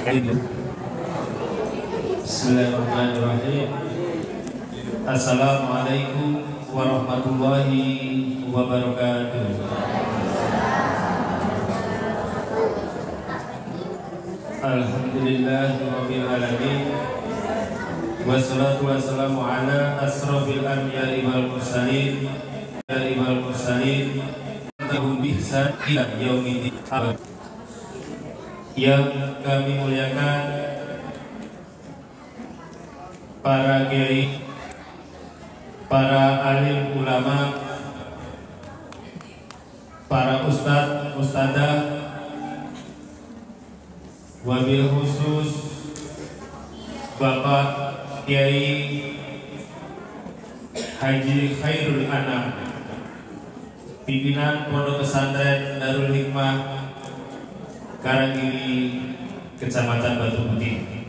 Bismillahirrahmanirrahim. Assalamualaikum warahmatullahi wabarakatuh. Alhamdulillahirabbil alamin. Wassalatu wassalamu ala asrofil anbiya'i wal mursalin tahum bihsan ila yaumiddin. Yang kami muliakan para kiai, para alim ulama, para ustadz, ustadzah, wabil khusus Bapak Kiai Haji Khairul Anam, pimpinan Pondok Pesantren Darul Hikmah Karangiri, Kecamatan Batu Putih.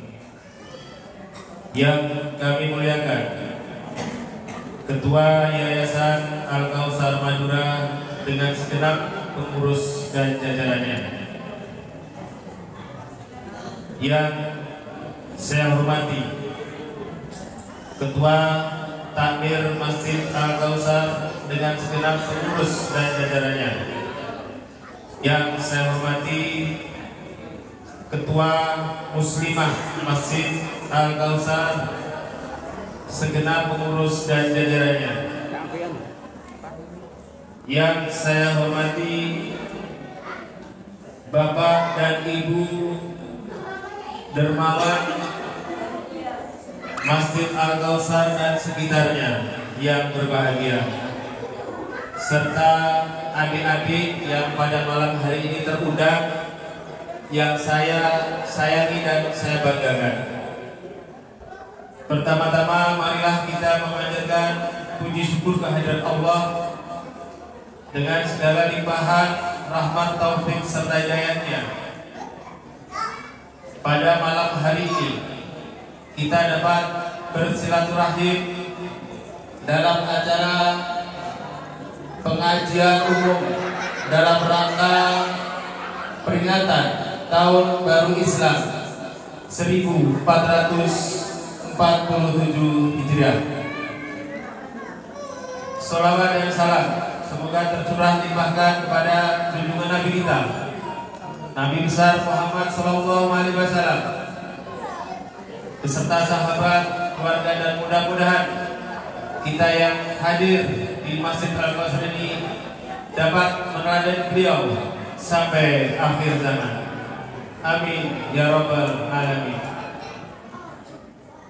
Yang kami muliakan Ketua Yayasan Al-Kautsar Madura dengan segenap pengurus dan jajarannya. Yang saya hormati Ketua Takmir Masjid Al-Kautsar dengan segenap pengurus dan jajarannya. Yang saya hormati Ketua Muslimah Masjid Al-Kautsar, segenap pengurus dan jajarannya. Yang saya hormati Bapak dan Ibu dermawan Masjid Al-Kautsar dan sekitarnya yang berbahagia, serta adik-adik yang pada malam hari ini terundang, yang saya sayangi dan saya banggakan. Pertama-tama marilah kita memanjatkan puji syukur kehadirat Allah dengan segala limpahan rahmat, taufik serta hidayahnya. Pada malam hari ini kita dapat bersilaturahim dalam acara pengajian umum dalam rangka peringatan Tahun Baru Islam 1447 Hijriah. Sholawat dan salam semoga tercurah limpahkan kepada junjungan Nabi kita, Nabi besar Muhammad Sallallahu Alaihi Wasallam, beserta sahabat, keluarga, dan mudah-mudahan kita yang hadir di Masjid Al-Kautsar ini dapat meneladani beliau sampai akhir zaman. Amin ya rabbal alamin.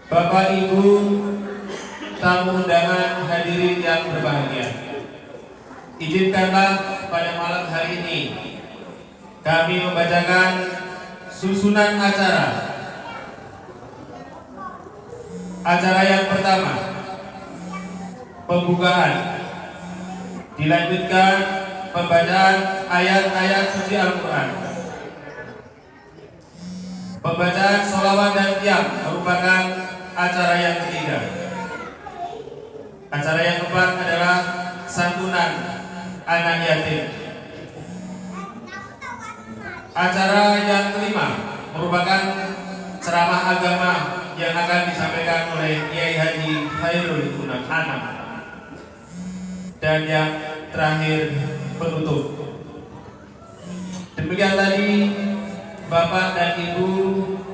Bapak Ibu tamu undangan, hadirin yang berbahagia, izinkanlah pada malam hari ini kami membacakan susunan acara. Acara yang pertama, pembukaan, dilanjutkan pembacaan ayat-ayat suci Al-Quran. Pembacaan sholawat dan qiyam merupakan acara yang ketiga. Acara yang keempat adalah santunan anak yatim. Acara yang kelima merupakan ceramah agama yang akan disampaikan oleh Kiai Haji Khairul Anam. Dan yang terakhir, penutup. Demikian tadi Bapak dan Ibu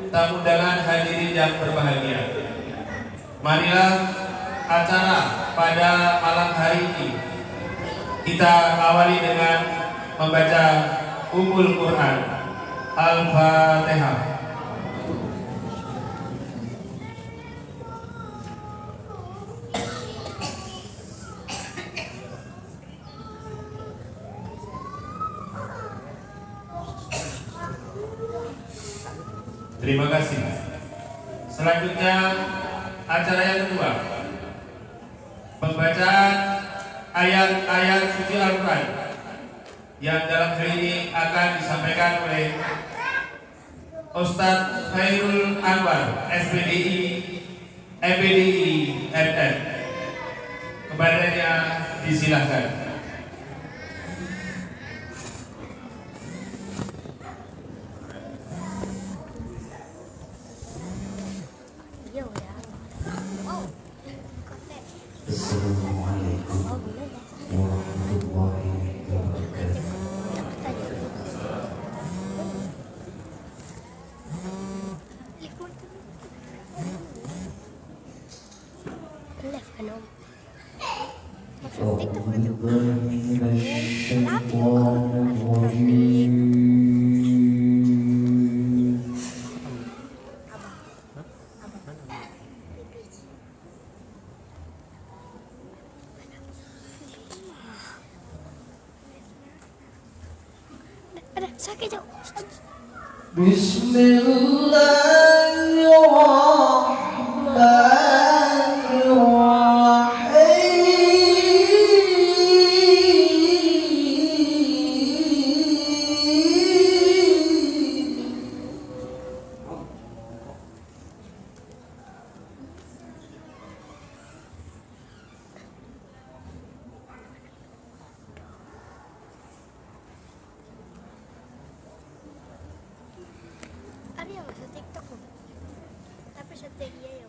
tamu undangan, hadirin yang berbahagia. Marilah acara pada malam hari ini kita awali dengan membaca Ummul Quran, Al-Fatihah. Terima kasih. Selanjutnya acara yang kedua, pembacaan ayat-ayat suci Al-Quran yang dalam hal ini akan disampaikan oleh Ustadz Khairul Anwar, SPDI, MPDI, RN. Kepadanya disilahkan. Ada sakit jauh. Ada yang masuk TikTok loh. Tapi setia dia ya.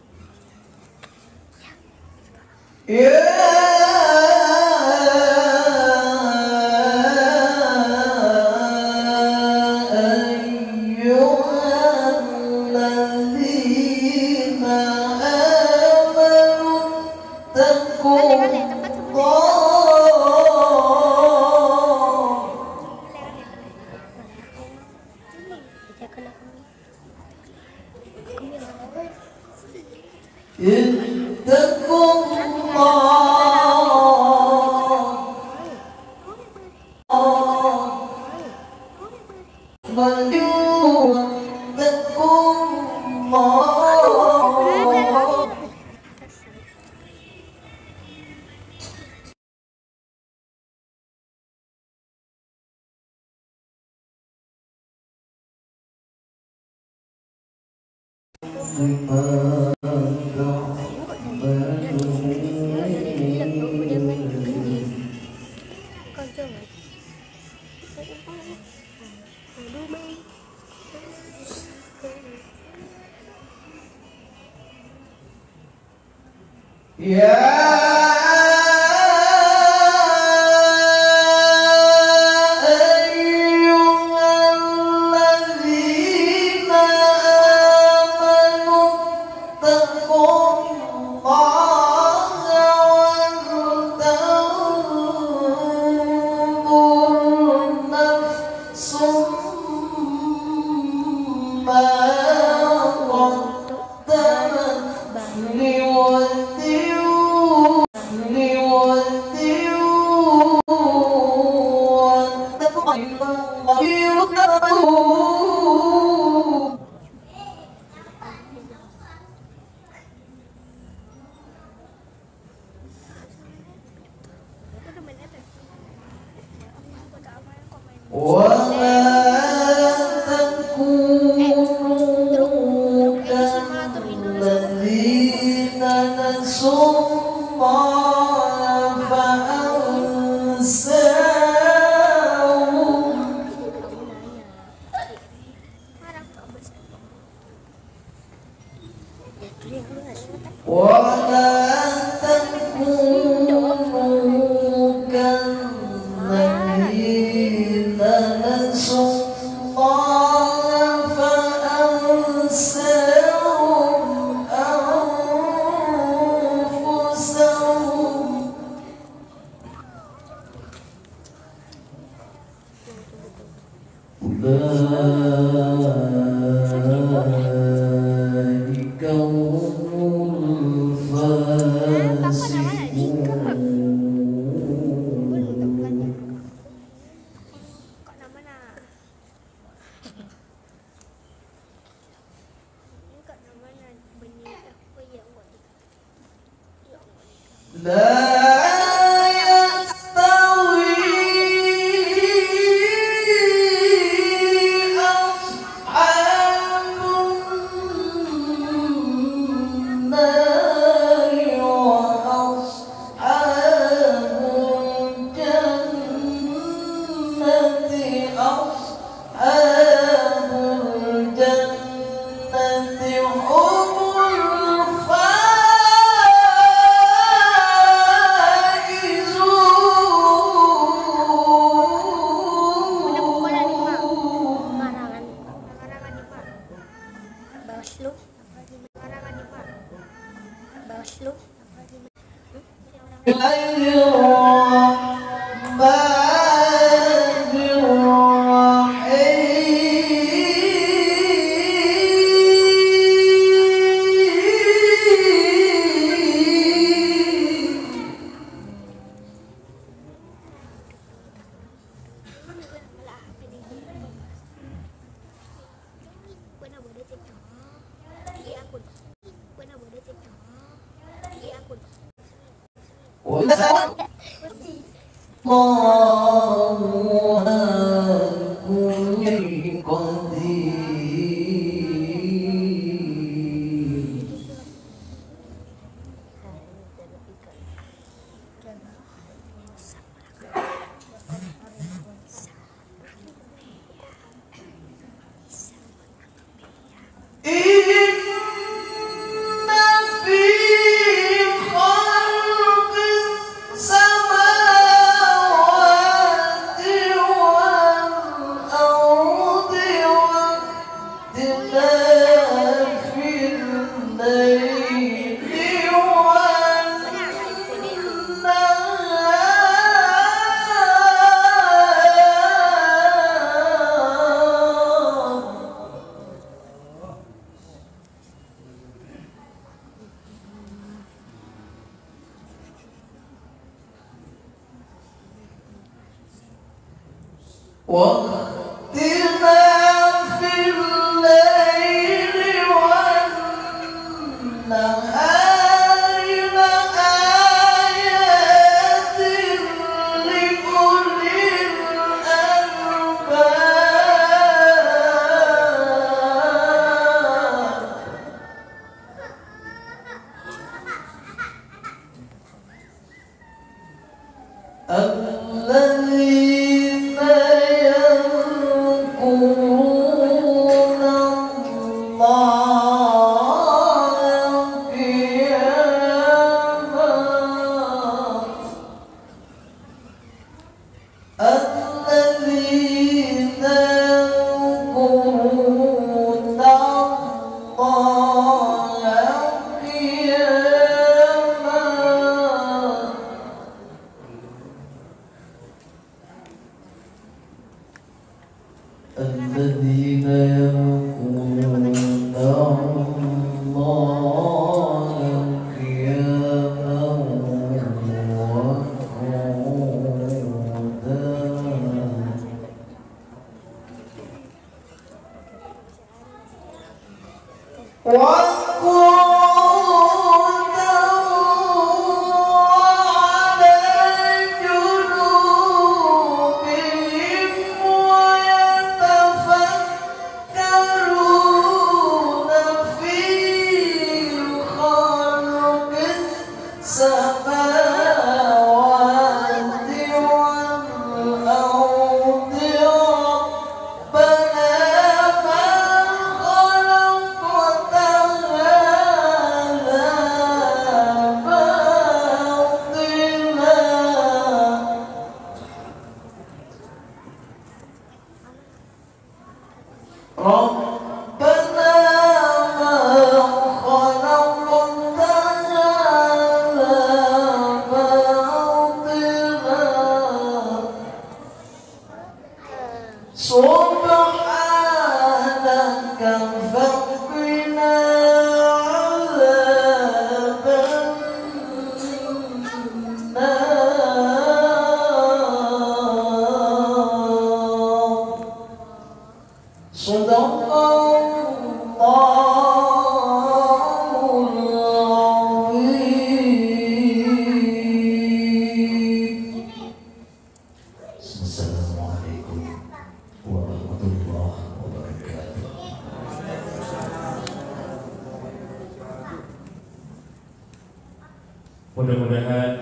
Mudah-mudahan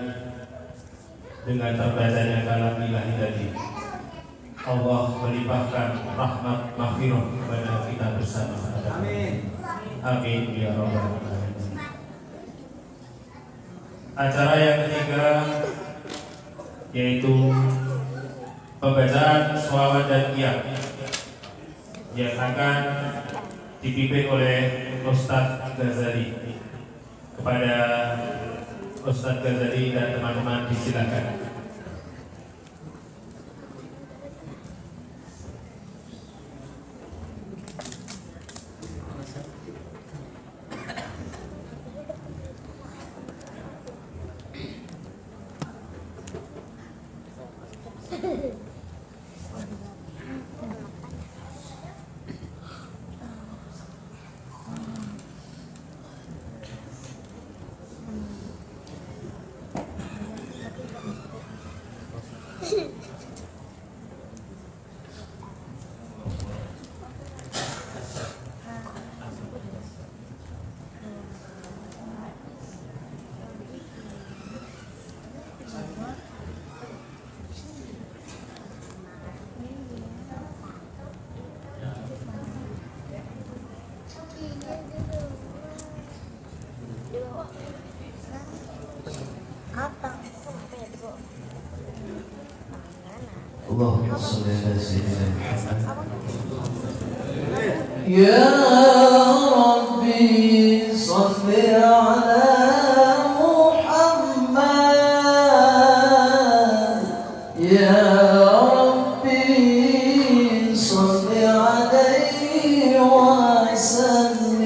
dengan terbacanya kalam ilahi tadi, Allah melimpahkan rahmat maghfirah kepada kita bersama. Amin. Amin ya rabbal alamin. Acara yang ketiga yaitu pembacaan sholawat dan qiyam yang akan dipimpin oleh Ustadz Ghazali. Kepada Ustadz Ghazali dan teman-teman disilakan. سيدنا محمد. يا ربي صل على محمد يا ربي صل عليه وسلم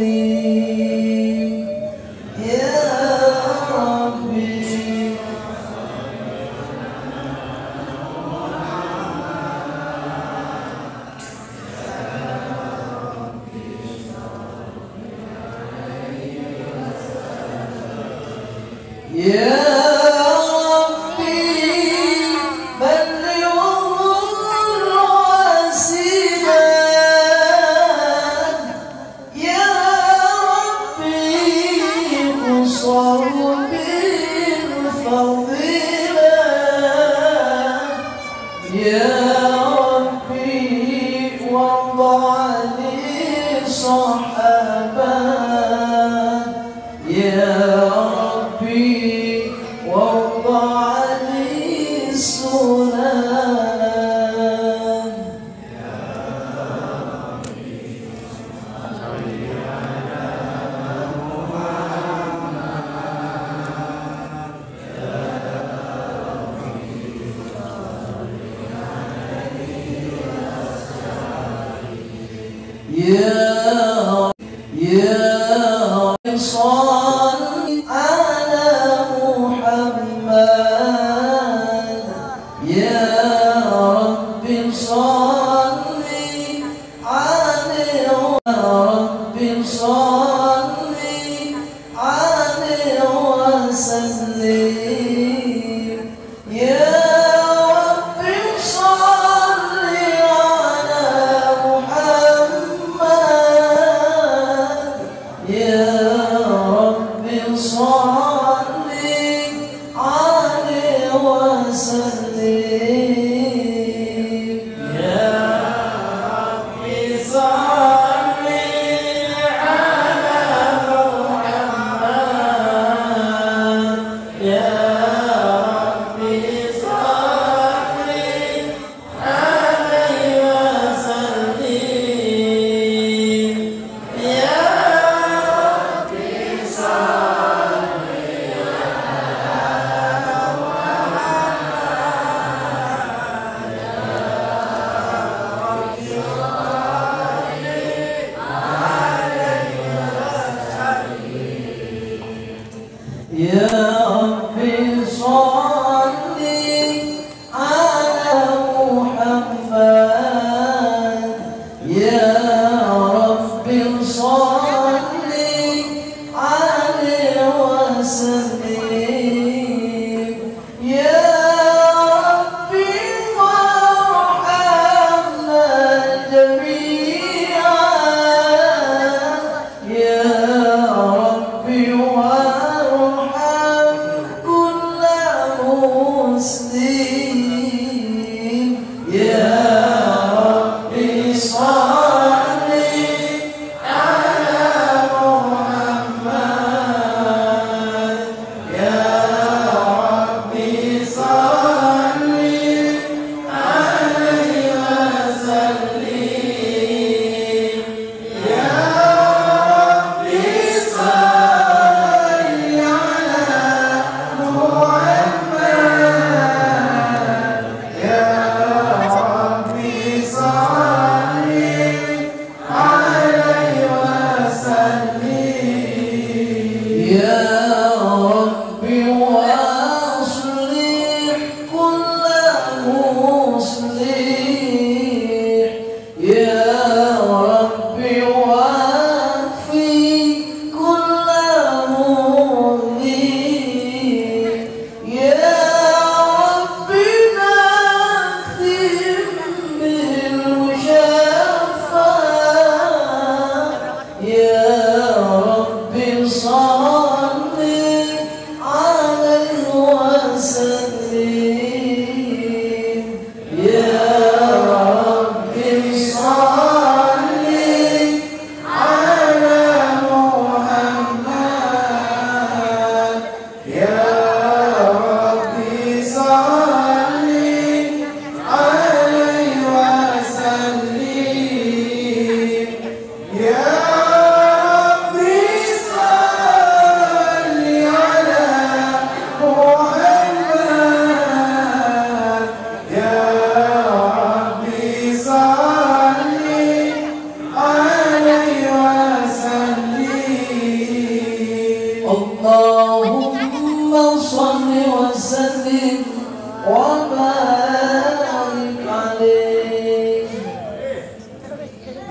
يا ربي يا ربي بلغ الوسيلة يا ربي قصر بالفضيلة يا ربي وضع لي صحابا يا ربي وضع لي سنان يا صل على محمد يا رب صل عليه يا رب صل عليه وسلم يا رب صل على محمد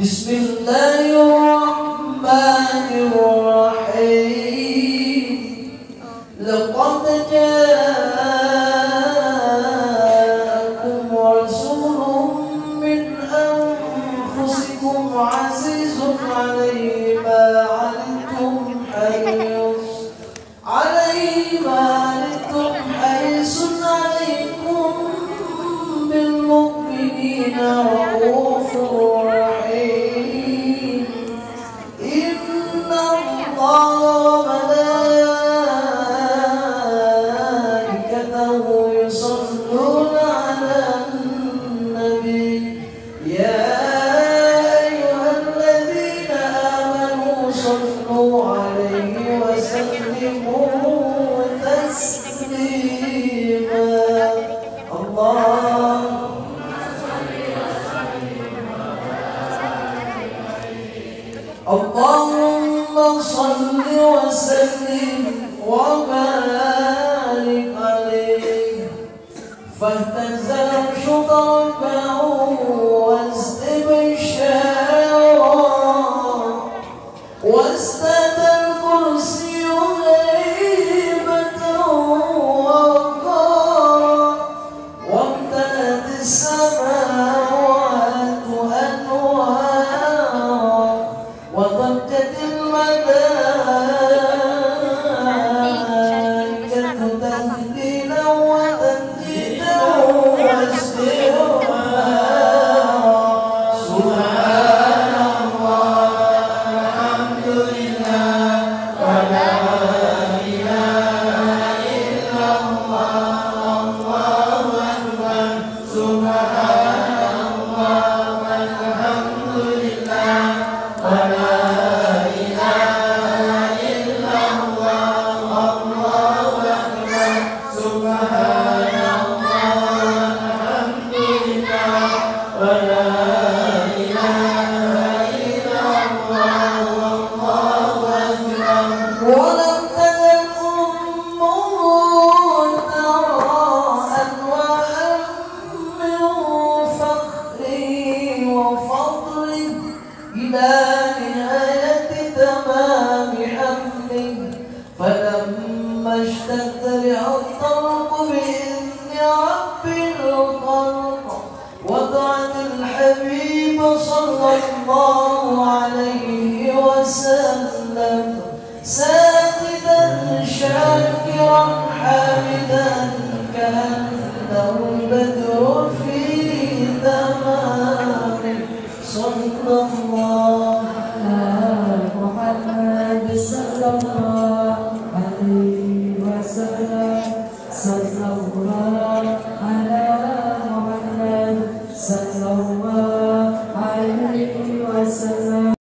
Bismillahirrahmanirrahim. Laqad ja'akum rasulun min anfusikum azizun 'alaihi ma 'anittum harisun 'alaikum bil mu'minina ra'ufur rahim. Inna Allaha wa malaikatahu yusalluna 'alan nabi. Ya ayyuhalladzina amanu sallu 'alaihi wa sallimu taslima. Allahumma salli wa sallim wa barik alaihi. Fahtazal shutaraba'u واستبشارا وازداد الكرسي هيبة ووقارا وامتلأت السماوات أنوارا وضجت الملائكة تهليلا وتمجيدا واستغفارا. سبحان الله والحمد لله ولا إله إلا الله والله أكبر. سبحان الله والحمد لله ولا إله إلا الله والله أكبر. سبحان الله والحمد لله ولا إله إلا الله والله أكبر. ولم تزل أمه ترى أنواعا من فخره وفضله إلى نهاية تمام حمله. فلما اشتد بها الطرق بإذن رب الخلق وضعت الحبيب صلى الله عليه وسلم ساجدا شاكرا حامدا كأنه البدر في تمام. صلى الله على محمد صلى الله عليه وسلم. صلى الله على محمد صلى الله عليه وسلم.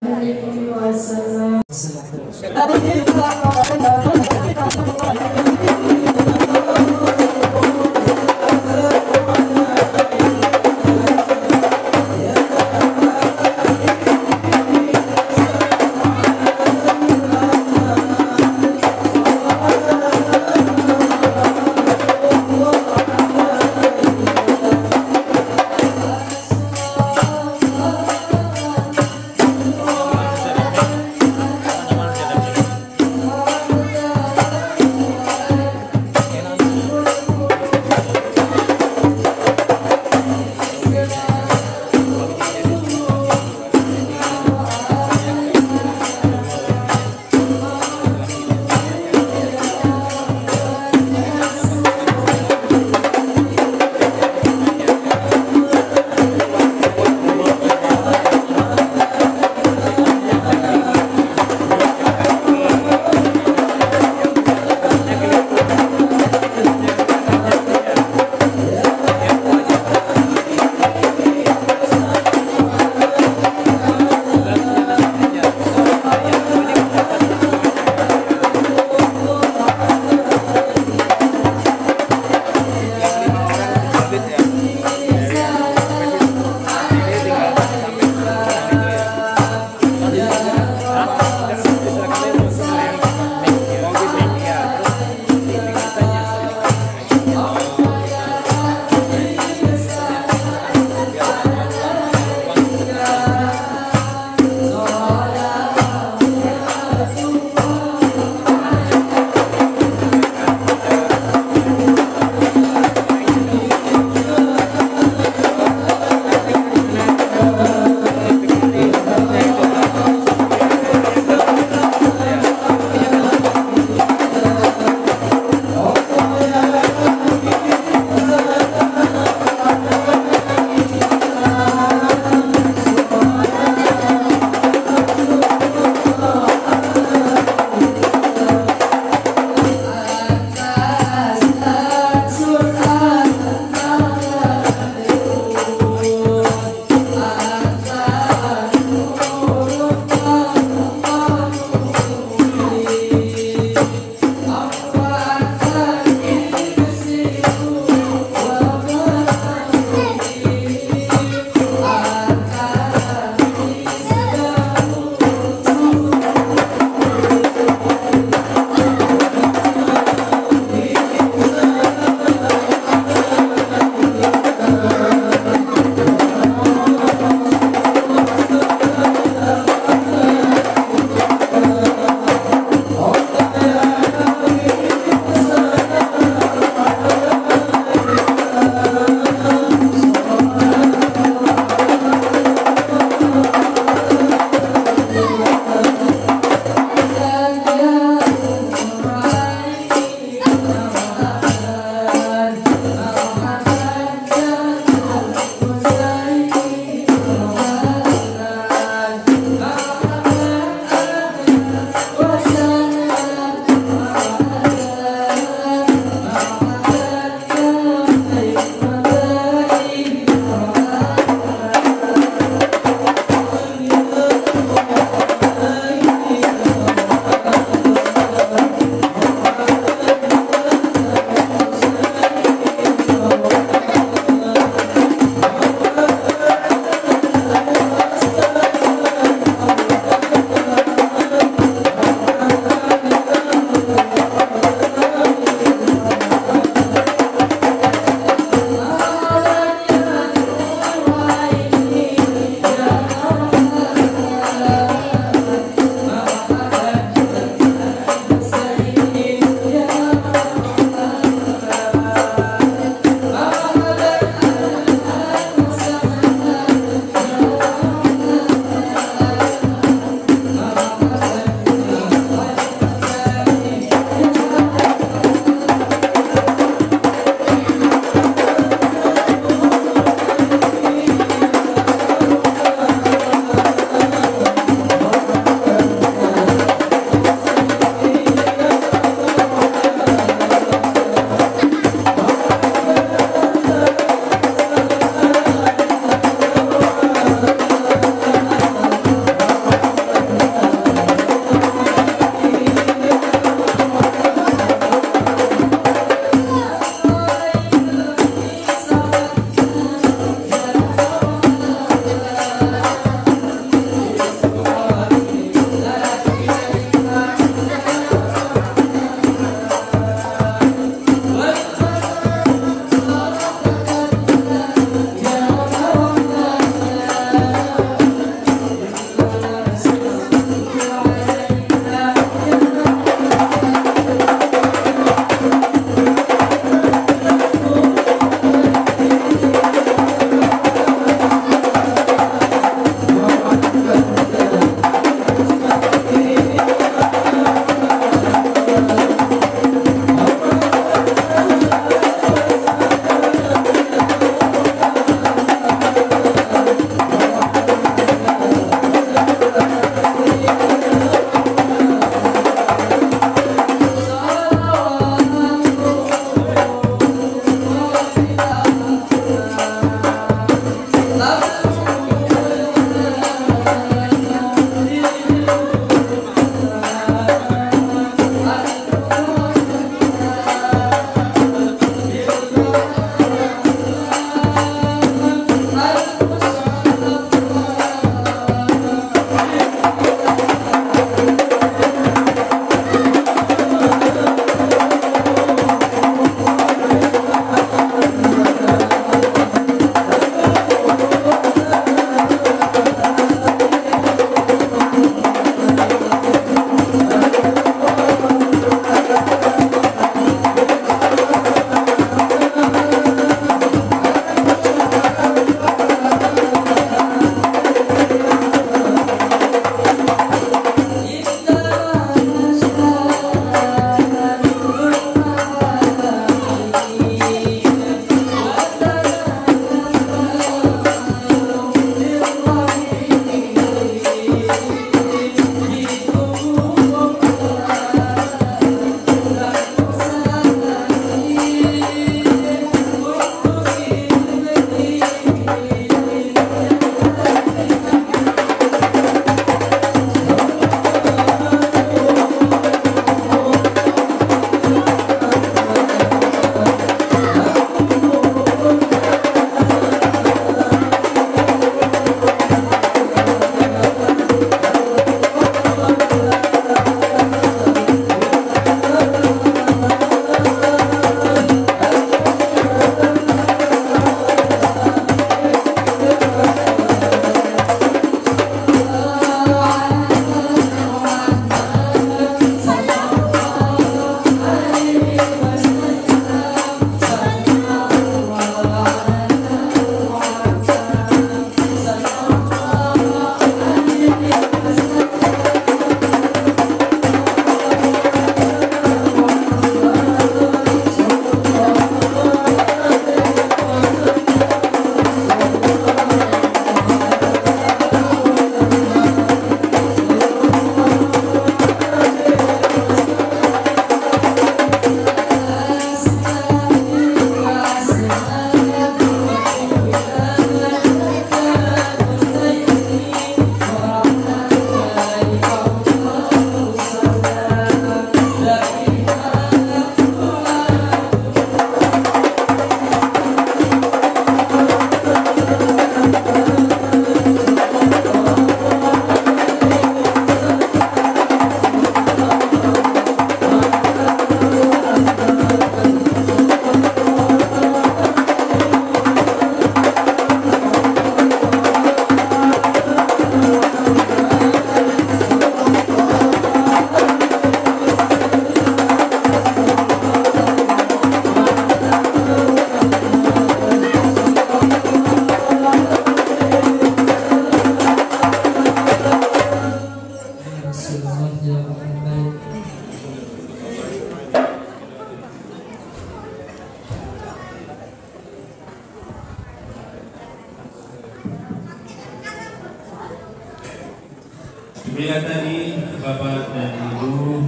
Demikian tadi Bapak dan Ibu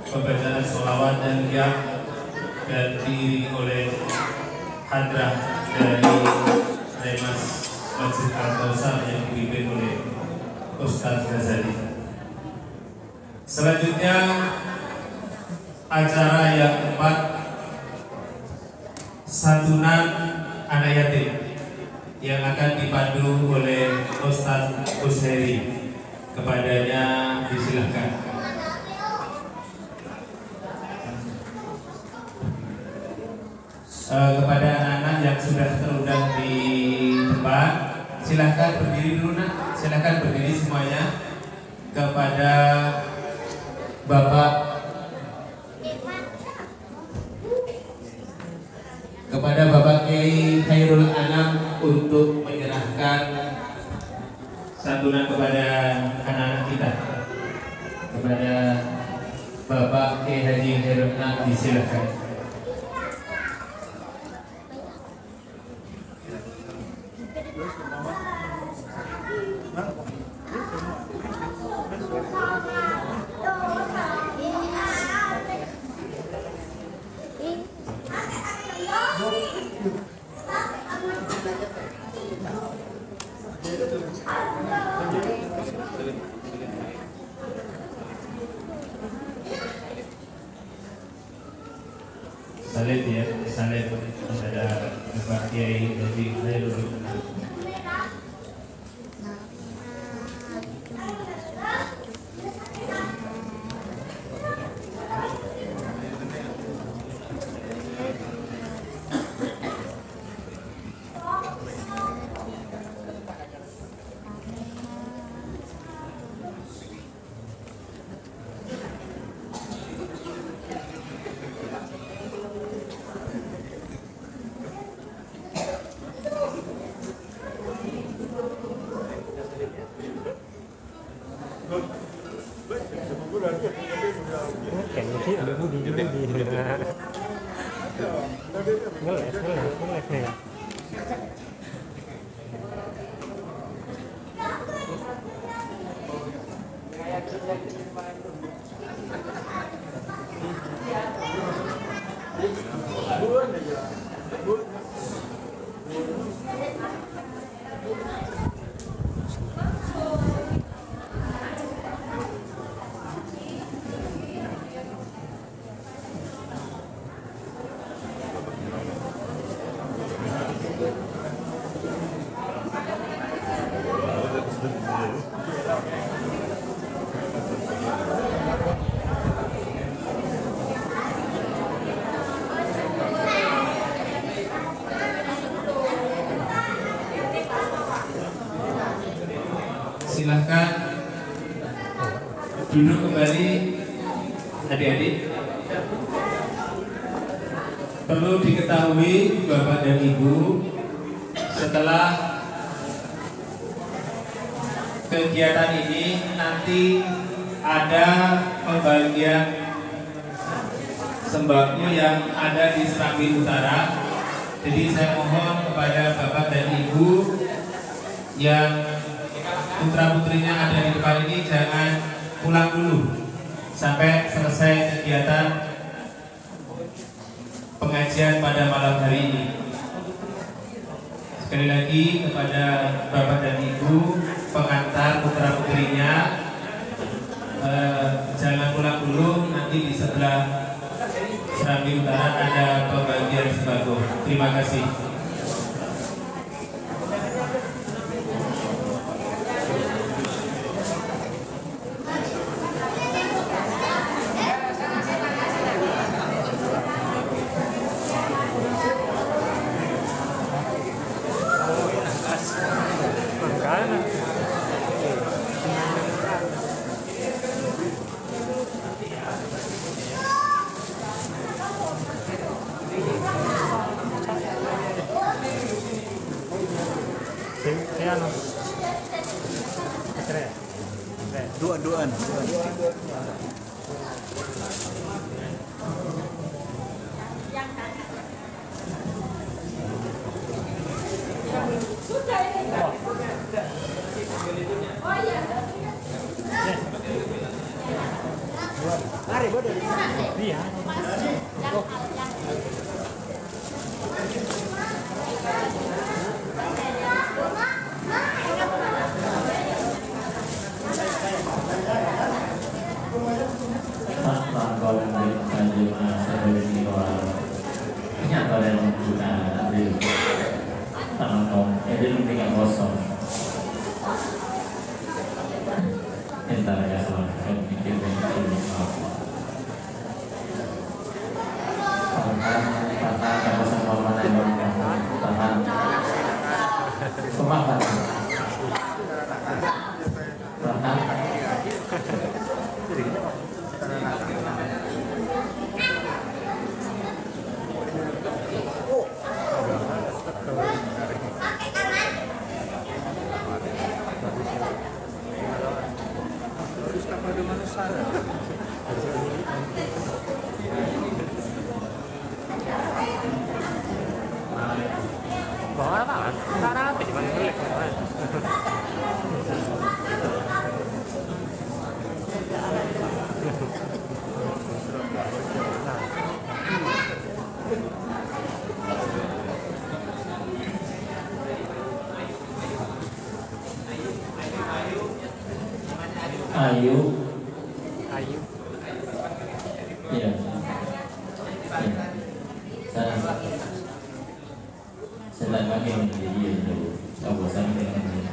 pembacaan sholawat dan riak dan diiringi oleh hadrah dari Remas Masjid Al-Kausar yang dipimpin oleh Ustaz Ghazali. Selanjutnya acara yang keempat, santunan anak yatim yang akan dipandu oleh Ustaz Kusneri. Kepadanya disilahkan. Kepada anak-anak yang sudah terundang di tempat, silahkan berdiri dulu nak, silahkan berdiri semuanya. Kepada Bapak Kiai Khairul Anam untuk menyerahkan santunan kepada anak-anak kita. Kepada Bapak Kiai Haji Khairul Anam disilahkan. Salib ya, salib kepada Bapak Kiai Haji Khairul Anam. ngelek nih. Silahkan duduk kembali adik-adik. Perlu diketahui Bapak dan Ibu, setelah kegiatan ini nanti ada pembagian sembako yang ada di Serambi Utara. Jadi saya mohon kepada Bapak dan Ibu yang putra-putrinya ada di depan ini jangan pulang dulu sampai selesai kegiatan pengajian pada malam hari ini. Sekali lagi kepada Bapak dan Ibu pengantar putra-putrinya, jangan pulang dulu, nanti di sebelah Serambi Utara ada pembagian sembako. Terima kasih. Duaan. Sudah ini. Oh iya. Ayu. Iya. Saya lagi menjadi dia dulu. Kau bosan dengan dia.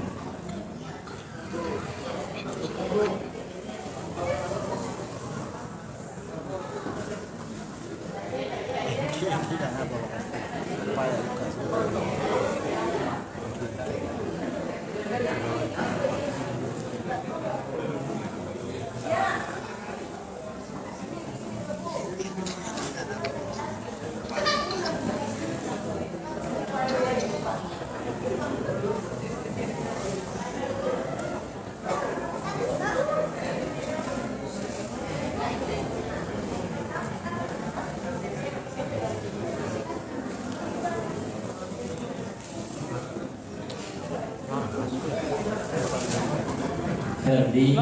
Ferdi.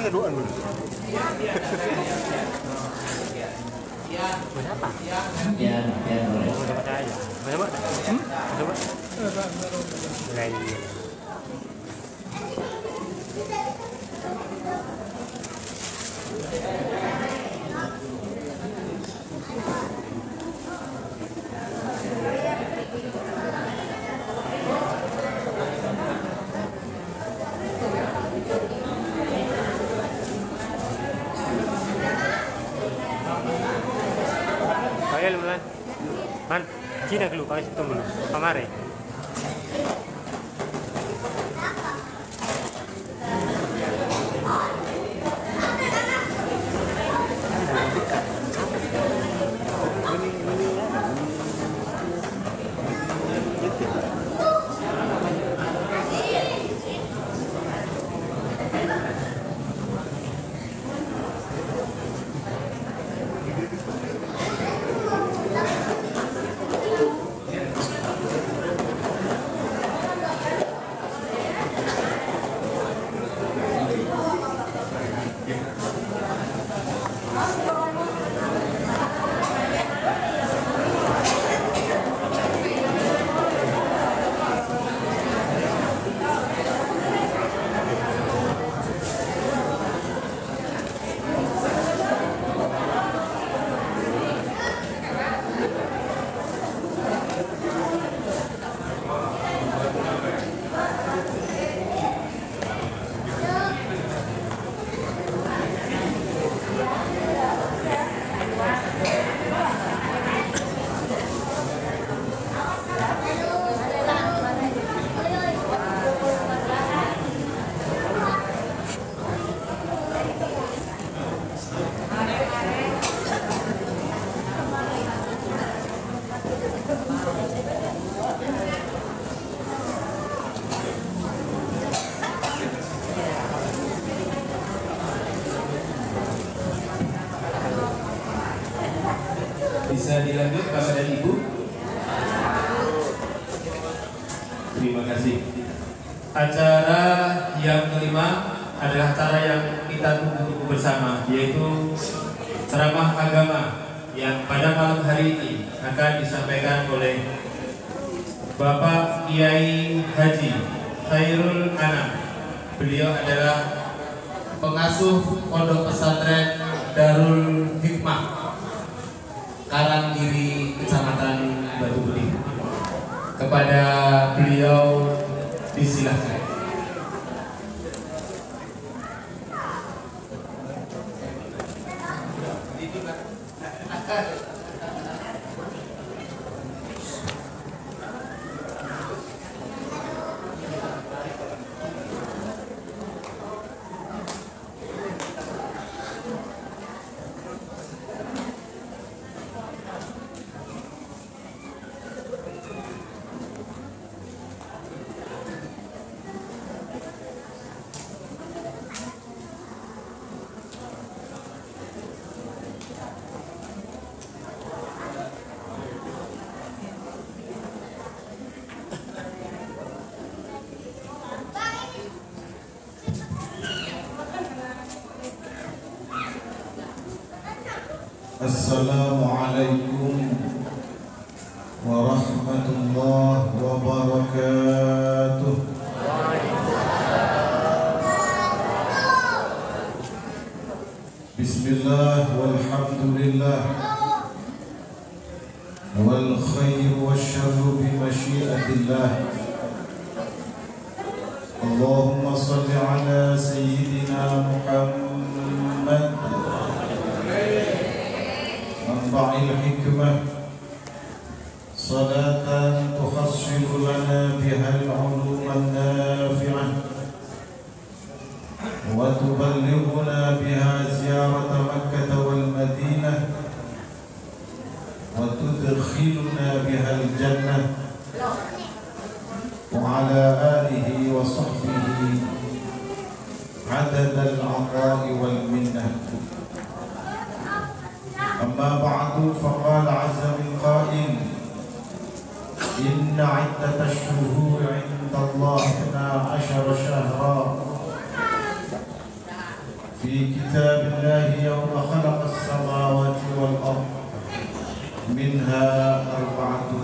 Keduaan dulu. Ya, boleh. Coba. Coba. Ayo man, Cina dulu, pakai situ dulu, kamare. Bisa dilanjut Bapak dan Ibu. Terima kasih. Acara yang kelima adalah acara yang kita tunggu bersama, yaitu ceramah agama yang pada malam hari ini akan disampaikan oleh Bapak Kiai Haji Khairul Anam. Beliau adalah pengasuh Pondok Pesantren Darul Hikmah Karangkiri, Kecamatan Batu Beling. Kepada beliau disilahkan. Assalamualaikum warahmatullahi wabarakatuh. Bismillah walhamdulillah wal khair wasyarru bi masyiatillah. Allahumma salli ala sayyidina Muhammad منبع الحكمة صلاة تحصل لنا بها العلوم النافعة وتبلغنا بها زيارة مكة والمدينة وتدخلنا بها الجنة وعلى آله وصحبه عدد العطاء والمنة. أما بعد فقال عز من قائل إن عدة الشهور عند الله 12 شهرا في كتاب الله يوم خلق السماوات والأرض منها 4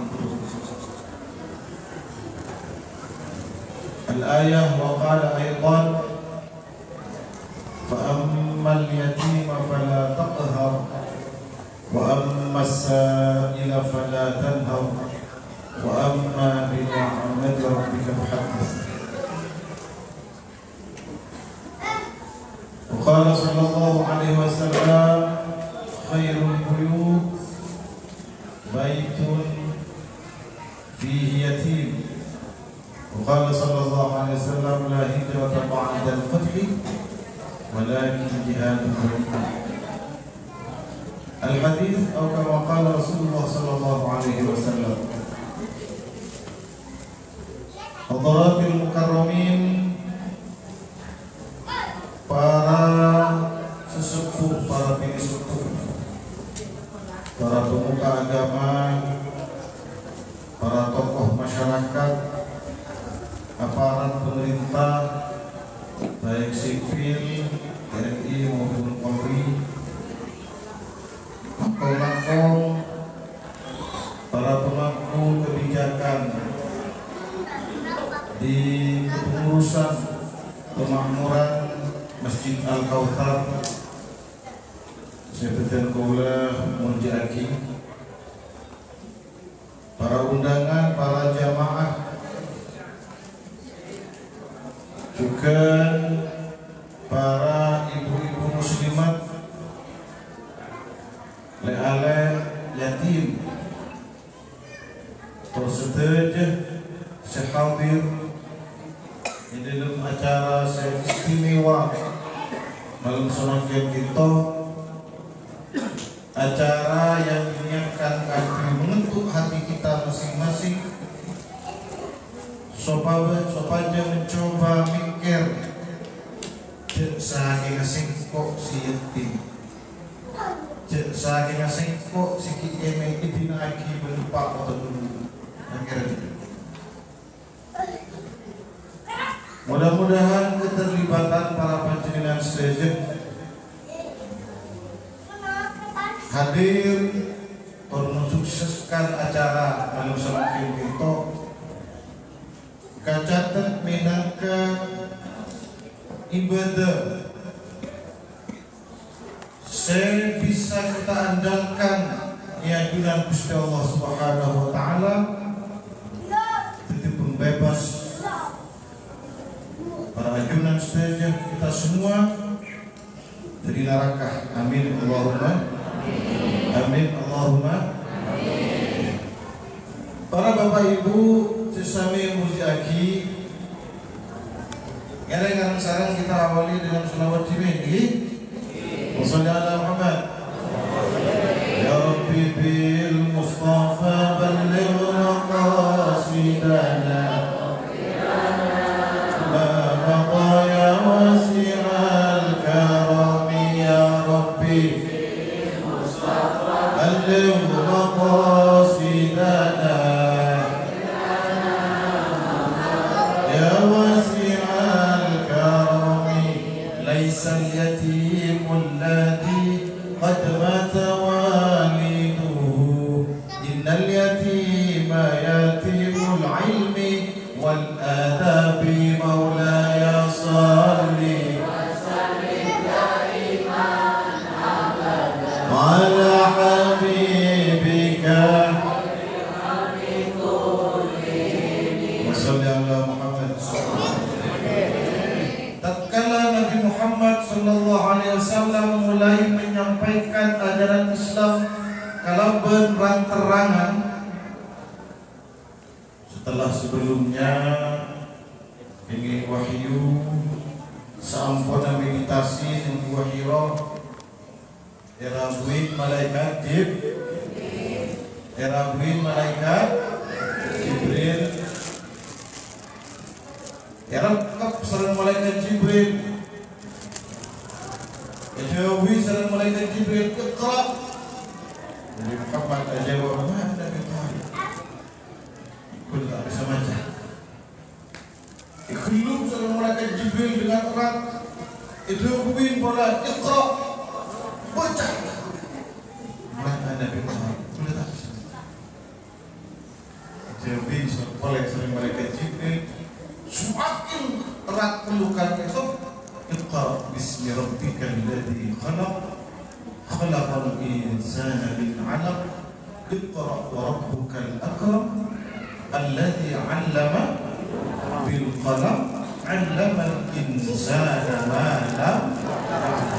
الآية. وقال أيضا فأما اليتيم فلا تقهر وأما السائل فلا تنهر وأما بنعمة ربك فحدث. وقال صلى الله عليه وسلم خير البيوت بيت فيه يتيم. وقال صلى الله عليه وسلم لا هجرة بعد الفتح ولكن جهاد الحديث أو كما قال رسول الله صلى الله عليه وسلم. حضرات المكرمين, para sesepuh, para bini sepuh, para pemuka agama, para tokoh masyarakat, aparat pemerintah baik sipil, TNI maupun Polri, tokoh-tokoh, para pemangku kebijakan di kepengurusan pemakmuran Masjid Al-Kautsar, Sekretaris Kaula Murjiaki, para undangan, para jamaah, juga para ibu-ibu muslimat, le-ale yatim, tersedaja sehadir di dalam acara istimewa malam sonakir kita, acara yang diniatkan akan menyentuh hati kita masing-masing, sopaja mencoba mikir cek saking singkok si yatim, cek saking singkok si kieme idina aki berupa atau dulu akhirnya Mudah-mudahan keterlibatan para panjenengan sedaya hadir untuk mensukseskan acara anu semakin kita kacatet minangka ibadah saya bisa kita andalkan keyakinan Gusti Allah Subhanahu wa taala jadi pembebas para ajunan saja kita semua dari neraka. Amin Allahumma amin Allahumma amin. Para bapak ibu sesami mujiaki, sekarang kita awali dengan sholawat jibril. وصلى على محمد يا ربي بالمصطفى بلغ مقاصدنا ما مضى يا واسع الكرم يا ربي بلغ مقاصدنا يا واسع الكرم ليس اليتيم الذي قد مات والده إن اليتيم يتيم العلم والآداب مولاي صل على حبيبك وصل على محمد. Tatkala Nabi Muhammad Sallallahu Alaihi Wasallam mulai menyampaikan ajaran Islam kalau berang-terangan, setelah sebelumnya ini wahyu sampuna meditasi yang wahyu erabuin malaikat Jibril Yarab sareng malaikat Jibril. Jawabi sareng malaikat Jibril Iqra. Nabi Muhammad jawab mana Nabi Muhammad. Kau tak bisa baca. Ikhulum sareng malaikat Jibril dengan erat. Jawabi pula Iqra. Baca. Mana Nabi Muhammad. Kau tak bisa. Jawabi sareng malaikat Jibril. Semakin erat pelukan itu. Iqra bismi rabbikal ladzi khalaq khalaqal insana min 'alaq iqra wa rabbukal akram alladzi 'allama bil qalam 'allamal insana ma lam ya'lam.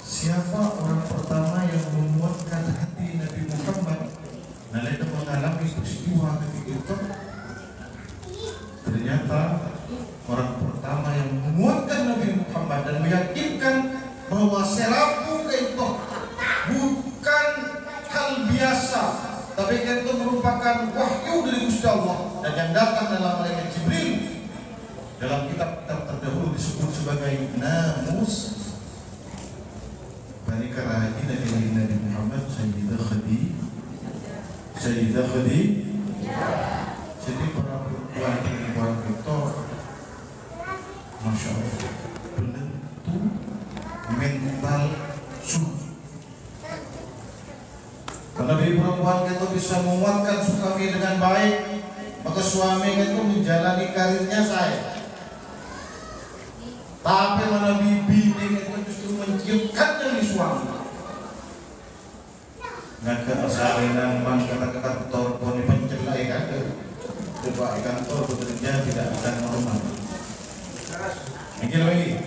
Siapa orang pertama yang memuatkan hati Nabi Muhammad nalika mengalami peristiwa ketika itu? Ternyata orang pertama yang menguatkan Nabi Muhammad dan meyakinkan bahwa serabu itu bukan hal biasa, tapi itu merupakan wahyu dari Gusti Allah dan yang datang dalam malaikat Jibril. Dalam kitab-kitab terdahulu disebut sebagai namus. Bani karaji dari Nabi Muhammad Sayyidah Khadijah. Jadi para perempuan itu Masya Allah penentu mental suci. Karena dari perempuan itu bisa menguatkan suami dengan baik, maka suami itu menjalani karirnya saya. Tapi mana bibi itu justru menciumkan dari suami. Nggak kesalinan bang kata-kata torponi pencelai kan? Coba kantor bekerja tidak akan normal. Ini lagi.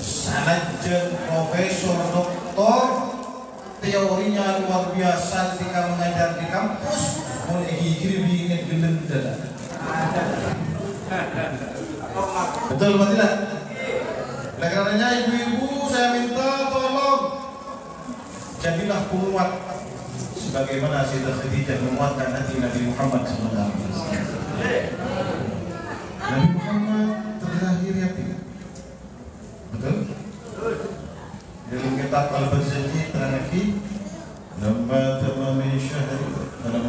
Sanajan profesor doktor teorinya luar biasa ketika mengajar di kampus mulai hijri ingin gelendera. Betul atau tidak? Oleh karenanya ibu-ibu saya minta tolong jadilah penguat sebagaimana Sayyidah Khadijah menguatkan hati Nabi Muhammad SAW. Nabi Muhammad terlahir yatim. Betul? Dalam kitab Al-Bazzanji teranaki lamma tamami syahr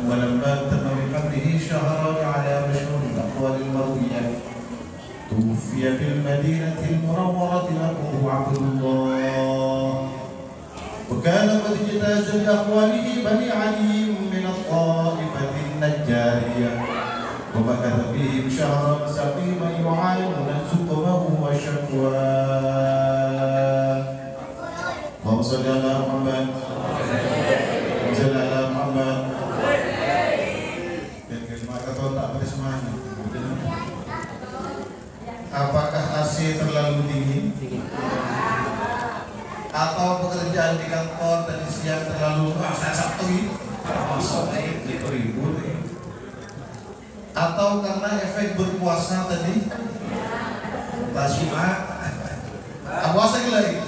ولما تم من قبله شهران على مشهور الأقوال واحتجاز لأقواله بني علي من الطائفة النجارية ومكث فيهم شهرا سقيما يعانون سقمه وشكواه. اللهم صل على محمد وصل على محمد. Apakah AC terlalu dingin? Atau pekerjaan di kantor tadi siang terlalu Sabtu ini? Masuk ribut. Atau karena efek berpuasa tadi? Tasuma. Puasa lagi?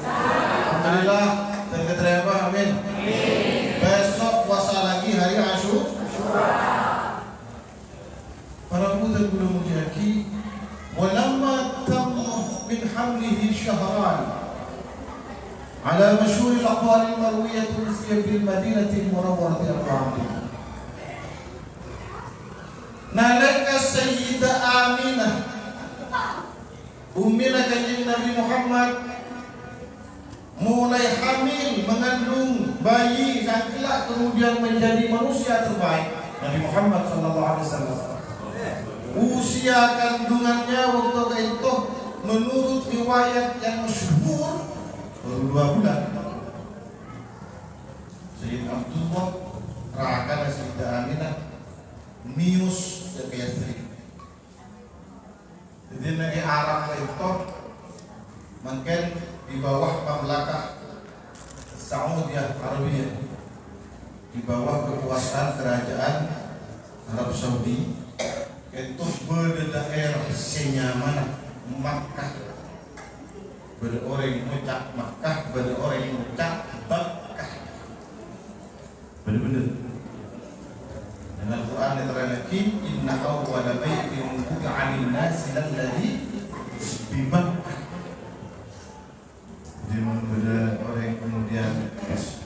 Alhamdulillah. Dan keterima amin. Besok puasa lagi hari Asyura. Para pemuda belum menjadi. ولما تم من حمله شهران على مشهور الأقوال المروية في المدينة المنورة الرعدية نالك السيدة آمنة أمنا kanjeng Nabi Muhammad mulai hamil, mengandung bayi dan kelak kemudian menjadi manusia terbaik Nabi Muhammad SAW. Usia kandungannya waktu itu menurut riwayat yang masyhur baru 2 bulan. Sayyid Abdullah rakan Sayyidah Aminah mius dan Yasrib. Jadi negeri Arab itu mungkin di bawah mamlakah Saudiyah Arabiyah, di bawah kekuasaan kerajaan Arab Saudi. Itu berdaerah senyaman Makkah, pada orang mengucap Makkah, pada orang yang mengucap Makkah. Benar-benar. Dalam Quran diterangkan lagi, Inna awwala baitin wudi'a lin-nasi lalladzi bi Makkah. Jadi pada orang yang kemudian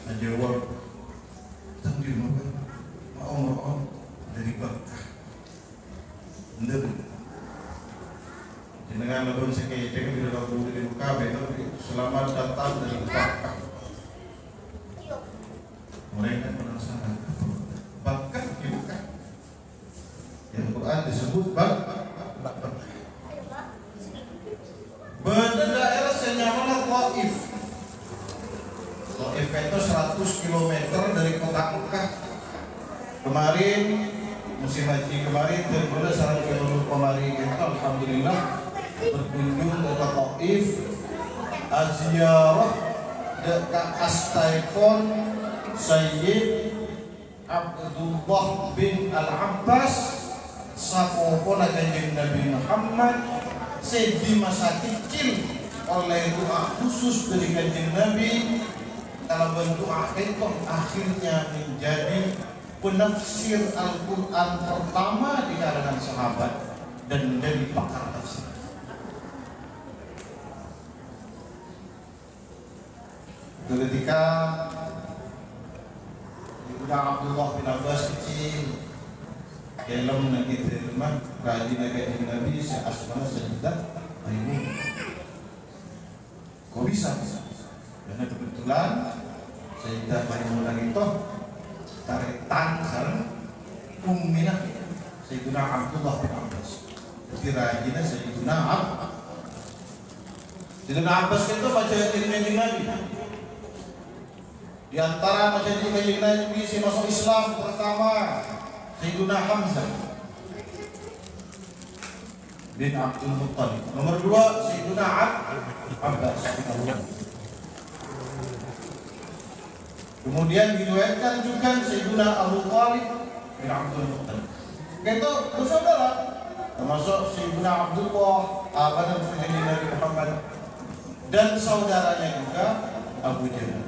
menjawab tanggil mau dari Makkah. Dengan lebih sekejap bila lagu di muka betul selamat datang dari Makkah. Mereka merasa Makkah di Makkah. Yang Quran disebut Makkah. Berdaerah senyaman Taif. Taif itu 100 km dari kota Makkah. Kemarin musim haji kemarin terbulan sarang jalur kemarin kita alhamdulillah berkunjung ke Taif aziarah dekat Astaifon Sayyid Abdullah bin Al-Abbas sapopona kanjeng Nabi Muhammad di masa kecil oleh doa khusus dari kanjeng Nabi dalam bentuk itu akhirnya menjadi penafsir Al-Quran pertama di kalangan sahabat dan menjadi pakar tafsir. Ketika Ibnu Abdullah bin Abbas kecil, dalam negeri terima rajin kanjeng Nabi seasmana sejuta ini. Kok bisa? Karena kebetulan Sayyidah Maimunah itu tarik tangan Umminah Sayyidina Abdullah bin Abbas. Jadi rajinnya Sayyidina Abbas itu baca kanjeng Nabi. Di antara baca kanjeng Nabi si masuk Islam pertama Sayyidina Hamzah bin Abdul Muttalib. Nomor 2 Sayyidina Abbas bin Kemudian diriwayatkan juga Sayyidina Abu Thalib bin Abdul Muttalib. Itu bersaudara, termasuk Sayyidina Abdullah, abang dan Nabi Muhammad, dan saudaranya juga Abu Jahal.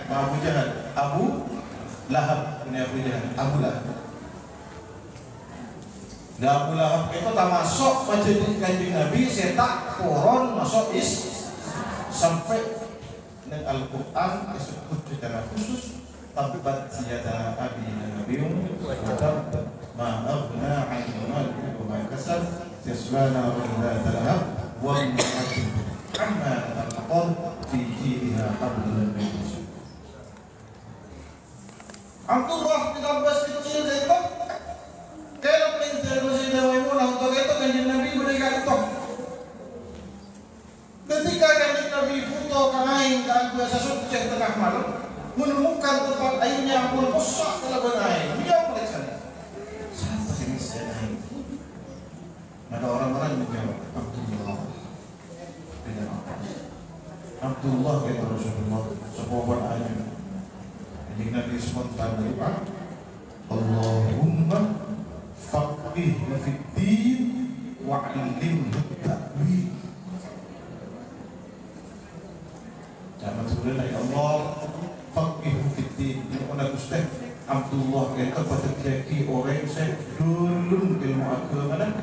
Abu Jahal, Abu Lahab, ini Abu Jahal, Abu Lahab. Dan Abu Lahab itu tak masuk majelis kanjeng Nabi, setak koron masuk sampai dengan Al-Quran disebut secara khusus tabbat yada abi nabiyyun wa tabbat ma aghna anhu maluhu wa ma kasab yasla naran la talhab وامرأته حمالة الحطب في جيدها حبل من مسد. Abdullah bin Abbas kecil itu kalau menginterogasi Maimunah untuk itu kanjeng Nabi berikan tok. Ketika kanjeng Nabi foto kain dan biasa suci tengah malam menemukan tempat airnya pun rusak telah berair. Dia mereka siapa yang saya air? Ada orang-orang menjawab Abdullah bin Abbas. Abdullah bin Rasulullah sebuah air. Jadi Nabi spontan berdoa, Allahumma faqihhu fid-din wa 'allimhu at-ta'wil. Jangan sudah ya Allah, faqihhu fid-din. Ini orang Gusti Abdullah itu pada kaki orang saya dulu ilmu agama dan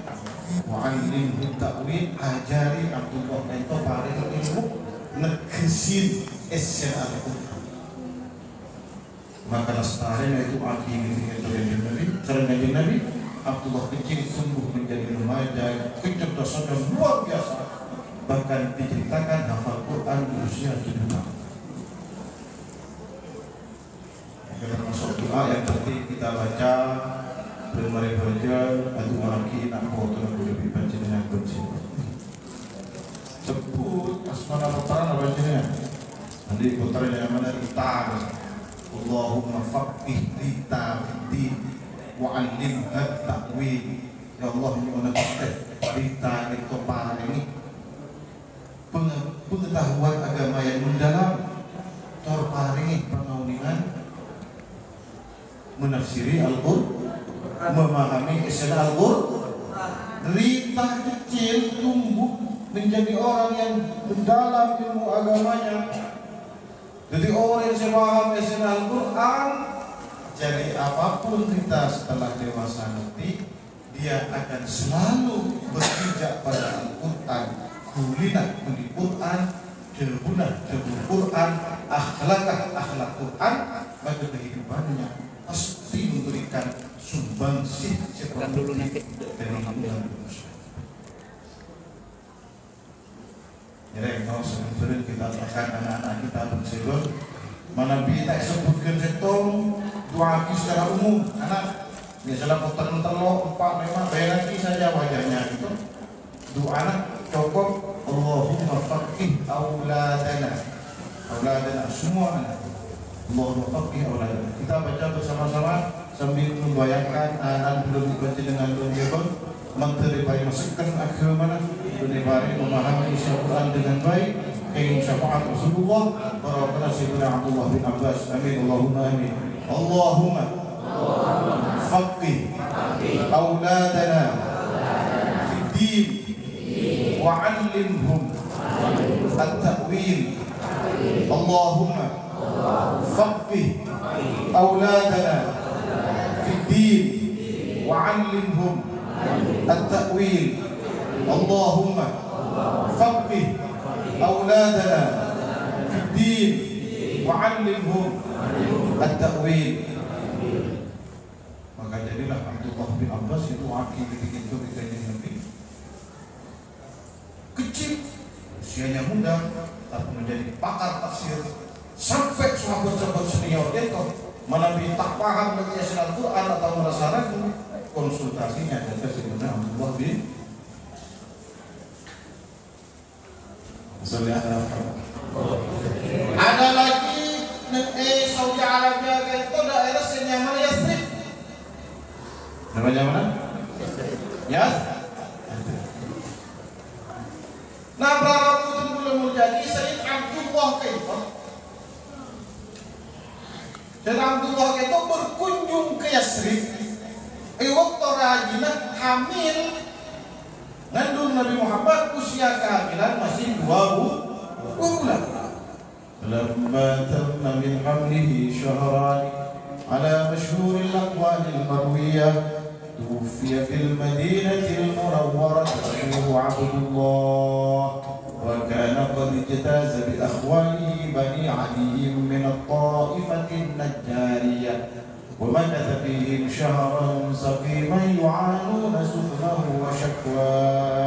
wa 'allimhu at-ta'wil, ajari Abdullah itu paling ilmu negesin esen Al-Qur'an. Maka lestari itu akhirnya itu yang Nabi, karena Nabi Abdullah kecil tumbuh menjadi remaja, kecerdasan yang luar biasa. Bahkan diceritakan hafal Quran di usia 7 tahun. Termasuk doa yang penting kita baca bermari baca atau lagi nak foto yang boleh dibaca dengan kunci. Sebut asmana putaran apa bacanya? Nanti putaran yang mana kita. Allahumma faqih kita fiddin wa 'allimhu at-ta'wil. Ya Allah nyuwun kita itu paring pengetahuan agama yang mendalam, tor paringi pangauningan menafsiri Al-Qur'an, memahami isi Al-Qur'an. Rita kecil tumbuh menjadi orang yang mendalam ilmu agamanya. Jadi orang yang paham isi Al-Quran, jadi apapun kita setelah dewasa nanti, dia akan selalu berpijak pada Al-Quran. Kulinah di Quran, jebunah jebun Quran, akhlakah akhlak Quran, maka kehidupannya pasti memberikan sumbangsih seperti dari Tuhan. Jadi kalau sebelum kita akan anak-anak kita bersegur, mana kita sebutkan setong doa secara umum, anak biasalah putar-putar lo 4-5 bayangkan saja wajahnya itu. Doa anak cukup Allahumma faqih auladana, auladana semua anak. Allahumma faqih auladana. Kita baca bersama-sama sambil membayangkan anak belum dibaca dengan lebih menteri baik masukkan agama menibari memahami isi Al-Quran dengan baik ingin syafaat Rasulullah barakana Sayyidina Abdullah bin Abbas. Amin Allahumma amin. Allahumma faqih auladana fid-din wa 'allimhum at-ta'wil. Allahumma faqih auladana fid-din wa 'allimhum التأويل. اللهم فقه أولادنا في الدين وعلمهم التأويل. Maka jadilah Abdullah bin Abbas itu wakil itu Nabi. Kecil, usianya muda, tapi menjadi pakar tafsir sampai sahabat-sahabat senior itu mana tak paham lagi Al-Quran atau merasa ragu, konsultasinya ada sebenarnya Abdullah bin ada lagi Saudi Arabia itu daerah senyaman Yathrib. Namanya mana? Ya. Nah, berapa putih belum menjadi Sayyid Abdullah itu. Dan Abdullah itu berkunjung ke Yathrib. Waktu rajinnya hamil ngandung Nabi Muhammad usia kehamilan masih 2 bulan. Lamma tamma min hamlihi syahran ala masyhur al-aqwal al-marwiyah tuwfiya fil madinati al-munawwarah Abu Abdullah wa kana qad ijtaza bi akhwalihi bani Ali min at-ta'ifati an-najjariyah ومكث فيهم شهرا سقيما يعانون سقمه وشكواه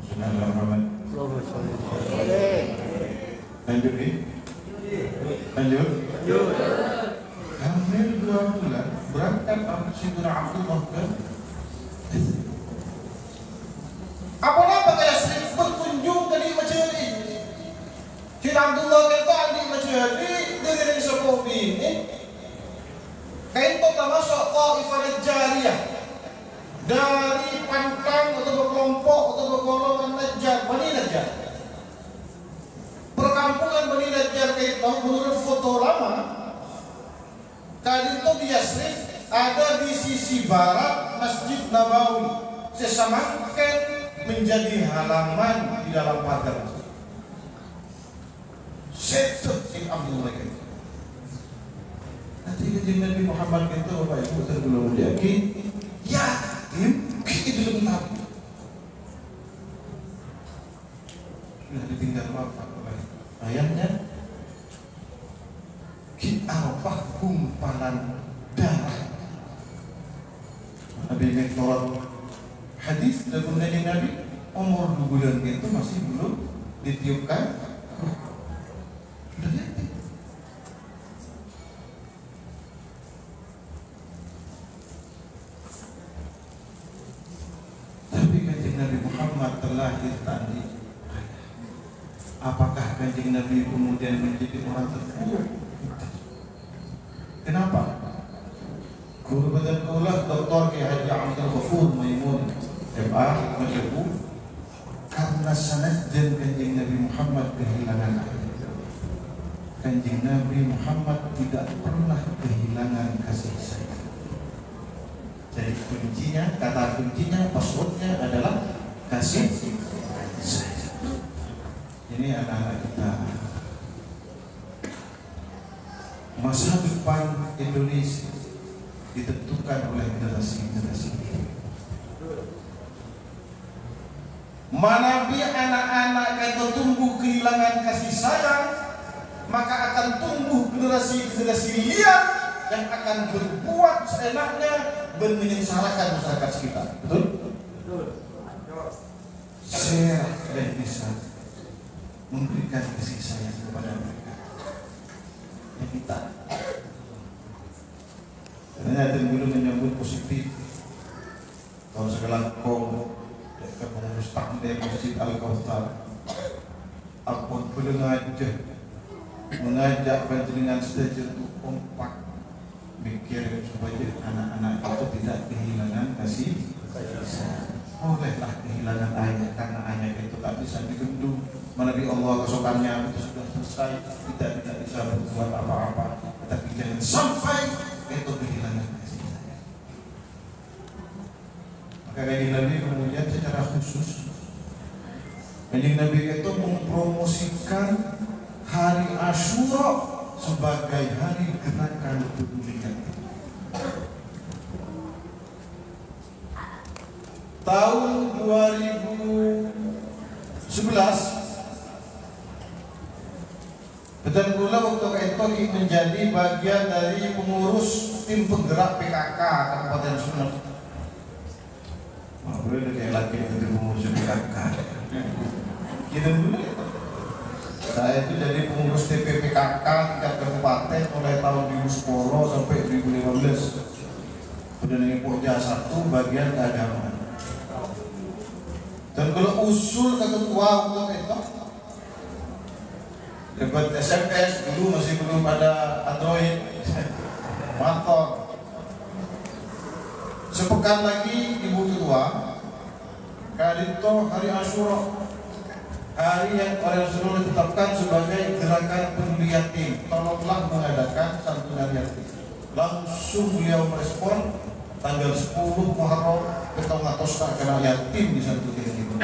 Bismillahirrahmanirrahim. Lanjut nih. Lanjut. Hamil 2 bulan berangkat Sayyidina Abdullah ke apa kayak sering berkunjung ke di masjid ini. Sayyidina Abdullah kata di masjid dengan sekolah ini. Kain itu termasuk Taifah Jariyah dari pantang atau berkelompok atau bergolongan Najjar, Bani Najjar. Perkampungan Bani Najjar kayak itu menurut foto lama, kali itu di Yasrib ada di sisi barat Masjid Nabawi, sesamangken menjadi halaman di dalam pagar masjid. Setup si Abdullah itu. Nanti kajian Nabi Muhammad itu Bapak Ibu sebelum yakin, yakin kita belum tahu. Sudah ditinggal wafat oleh ayahnya. Kita Arafah gumpalan darah. Nabi menolak hadis dari Nabi umur 2 bulan itu masih belum ditiupkan. Sudah mati. Tapi kanjeng Nabi Muhammad terlahir tadi. Apakah kanjeng Nabi kemudian menjadi orang terburuk? Kenapa? Guru badan kulah Dr. Kiai Haji Abdul Ghafur Maimun MA Masyarakat karena sanad dan kanjeng Nabi Muhammad kehilangan ayah. Kanjeng Nabi Muhammad tidak pernah kehilangan kasih sayang. Jadi kuncinya, kata kuncinya, passwordnya adalah kasih sayang. Ini anak-anak kita. Masa depan Indonesia ditentukan oleh generasi-generasi ini. Manakala anak-anak itu tumbuh kehilangan kasih sayang, maka akan tumbuh generasi-generasi liar yang akan berbuat seenaknya dan menyengsarakan masyarakat sekitar. Betul? Saya tidak bisa memberikan kasih sayang kepada mereka. Yang kita karena dulu menyambut positif tahun segala kau dekat pengurus takdir Masjid Al-Kautsar apun perlu mengajak panjenengan sedaja untuk kompak mikir supaya anak-anak itu tidak kehilangan kasih sayang. Olehlah kehilangan ayah karena ayah itu tak bisa dibendung. Menabi Allah kesokannya itu sudah selesai, kita tidak bisa berbuat apa-apa. Tapi jangan sampai itu kehilangan kasih sayang. Maka kanjeng Nabi kemudian secara khusus kanjeng Nabi itu mempromosikan hari Asyura sebagai hari gerakan kepedulian. Tahun 2011 Betul pula waktu itu menjadi bagian dari pengurus tim penggerak PKK Kabupaten Sumeneb. Wah, boleh kayak lagi jadi pengurus PKK. Kita dulu. Saya itu jadi pengurus TPPKK tingkat kabupaten mulai tahun 2010 sampai 2015. Kemudian ini Pokja 1 bagian keagamaan. Dan kalau usul ketua untuk itu dapat SMS dulu masih belum ada Android, motor. Sepekan lagi Ibu Ketua, kali itu hari Asyura, hari yang oleh Rasulullah ditetapkan sebagai gerakan peduli yatim. Tolonglah mengadakan santunan yatim. Langsung beliau merespon tanggal 10 Muharram kita ngatos kena yatim di satu titik.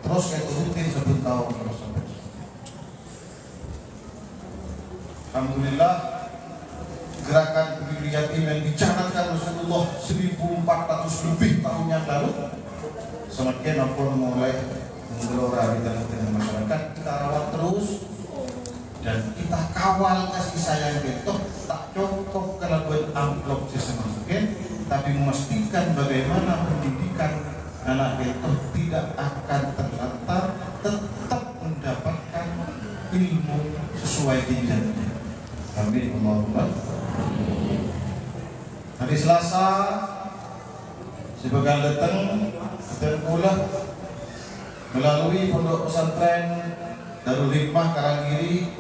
Terus kayak rutin 1 tahun terus sampai. Alhamdulillah gerakan peduli yatim yang dicanangkan Rasulullah 1400 lebih tahun yang lalu semakin mulai menggelora di tengah-tengah masyarakat. Kita rawat terus dan kita kawal kasih sayang itu tak cukup kalau buat amplop sesama mungkin, tapi memastikan bagaimana pendidikan anak itu tidak akan terlantar, tetap mendapatkan ilmu sesuai jenjangnya. Amin Allahumma. Hari Selasa si bakal datang dan pula melalui pondok pesantren Darul Hikmah Karangiri,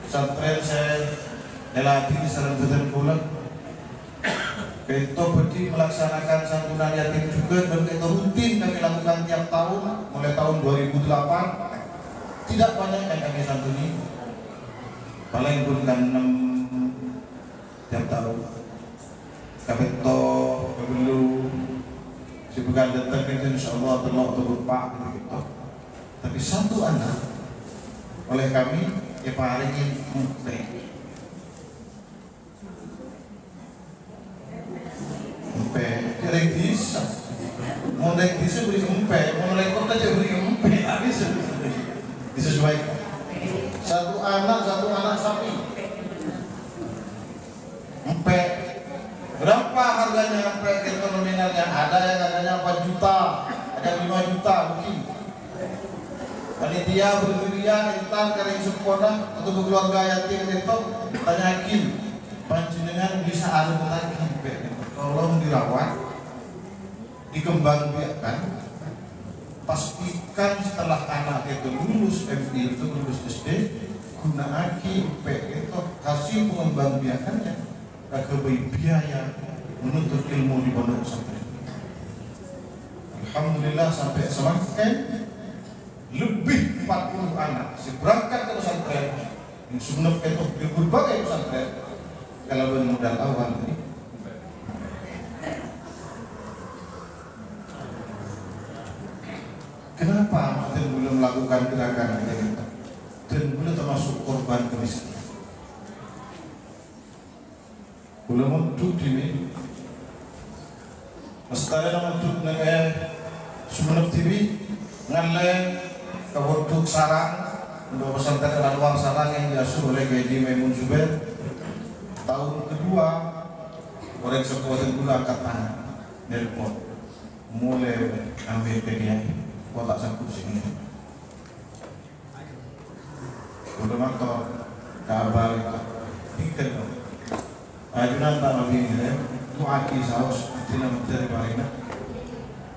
pesantren saya Eladi di Saran pula. Kita berdiri melaksanakan santunan yatim juga, dan kita rutin kami lakukan tiap tahun mulai tahun 2008. Tidak banyak yang kami santuni, paling pun kan 6 tiap tahun. Kapito, kebelu, si bekal datang itu insyaallah telok berupa gitu. Tapi satu anak oleh kami ya paringin Mulai bisa, mulai bisa beri empe, mulai kota aja beri empe, habis disesuaikan. Satu anak sapi, empe. Berapa harganya empe itu nominalnya? Ada yang harganya 4 juta, ada 5 juta mungkin. Panitia berdirian entar kering sekolah untuk keluarga yatim itu tanyakin, panjenengan bisa ada lagi empe. Tolong dirawat, dikembangbiakkan, pastikan setelah anak itu lulus MI itu lulus SD, gunakan IP itu hasil pengembangbiakannya agar biaya menuntut ilmu di pondok pesantren. Alhamdulillah sampai semakin lebih 40 anak berangkat ke pesantren yang sebenarnya itu di berbagai pesantren. Kalau modal awal ini, kenapa Martin belum melakukan gerakan ini dan belum termasuk korban kemiskinan? Belum untuk ini, setelah untuk negara Sumeneb TV ngaleng kewaduk sarang untuk pesantren Anwar Sarang yang diasuh oleh Gaji Maimun Zubair. Tahun kedua orang sekuatan gula angkat tangan nelpon mulai ambil bagian kotak sangkut sini. Udah motor kabar itu tinggal ajunan tak lebih ini tu aki saus tidak mencari marina,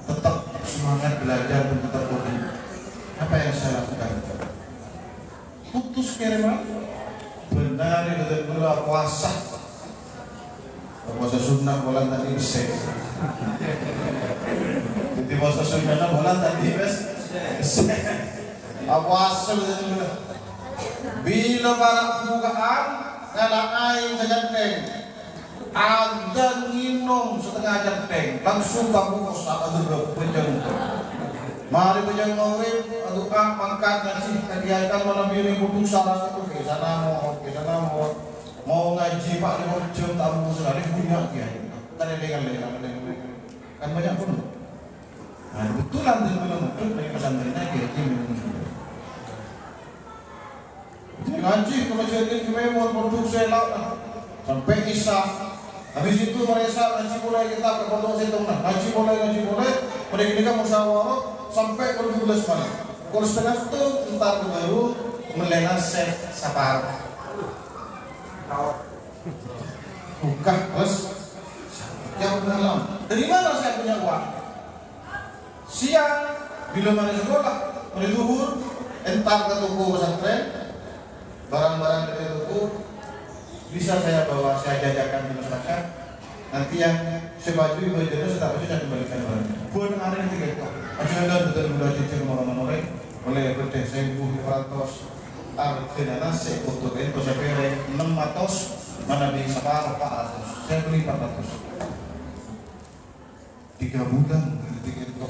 tetap semangat belajar dan tetap berdiri. Apa yang saya lakukan? Putus kiriman benar itu benar puasa sunnah bolan tadi bisa. Jadi puasa sunnah bolan tadi bisa. Puasa benar. Bila para pembukaan karena air sejanteng, ada minum setengah janteng, langsung kamu kosak atau berjeng. Mari berjeng ngawin, atau mangkat ngasih kegiatan malam ini putus sarang itu ke sana mau ngaji Pak di Bojong tamu sekali punya kiai. Kan kan banyak pun. Nah betulan dan belum betul dari pesantrennya kiai minum sudah. Ngaji kalau jadi kemauan produksi laut sampai isya. Habis itu mereka ngaji mulai kita ke pondok situ ngaji mulai mereka musyawarah sampai ke 12 malam. Kalau setengah itu entar baru melena set sapar. Buka plus yang dalam. Dari mana saya punya uang? Siang bila mana sekolah, pada zuhur entar ke toko pesantren. Barang-barang dari toko bisa saya bawa, saya jajakan di masyarakat. Nanti yang sebaju berjenis tak baju saya kembalikan barangnya. Buat hari ini kita, ada betul-betul cicil orang-orang oleh berdeh 1.500 artinya saya foto itu saya beli 600 mana di separuh 400 saya beli 400 3 bulan ketika itu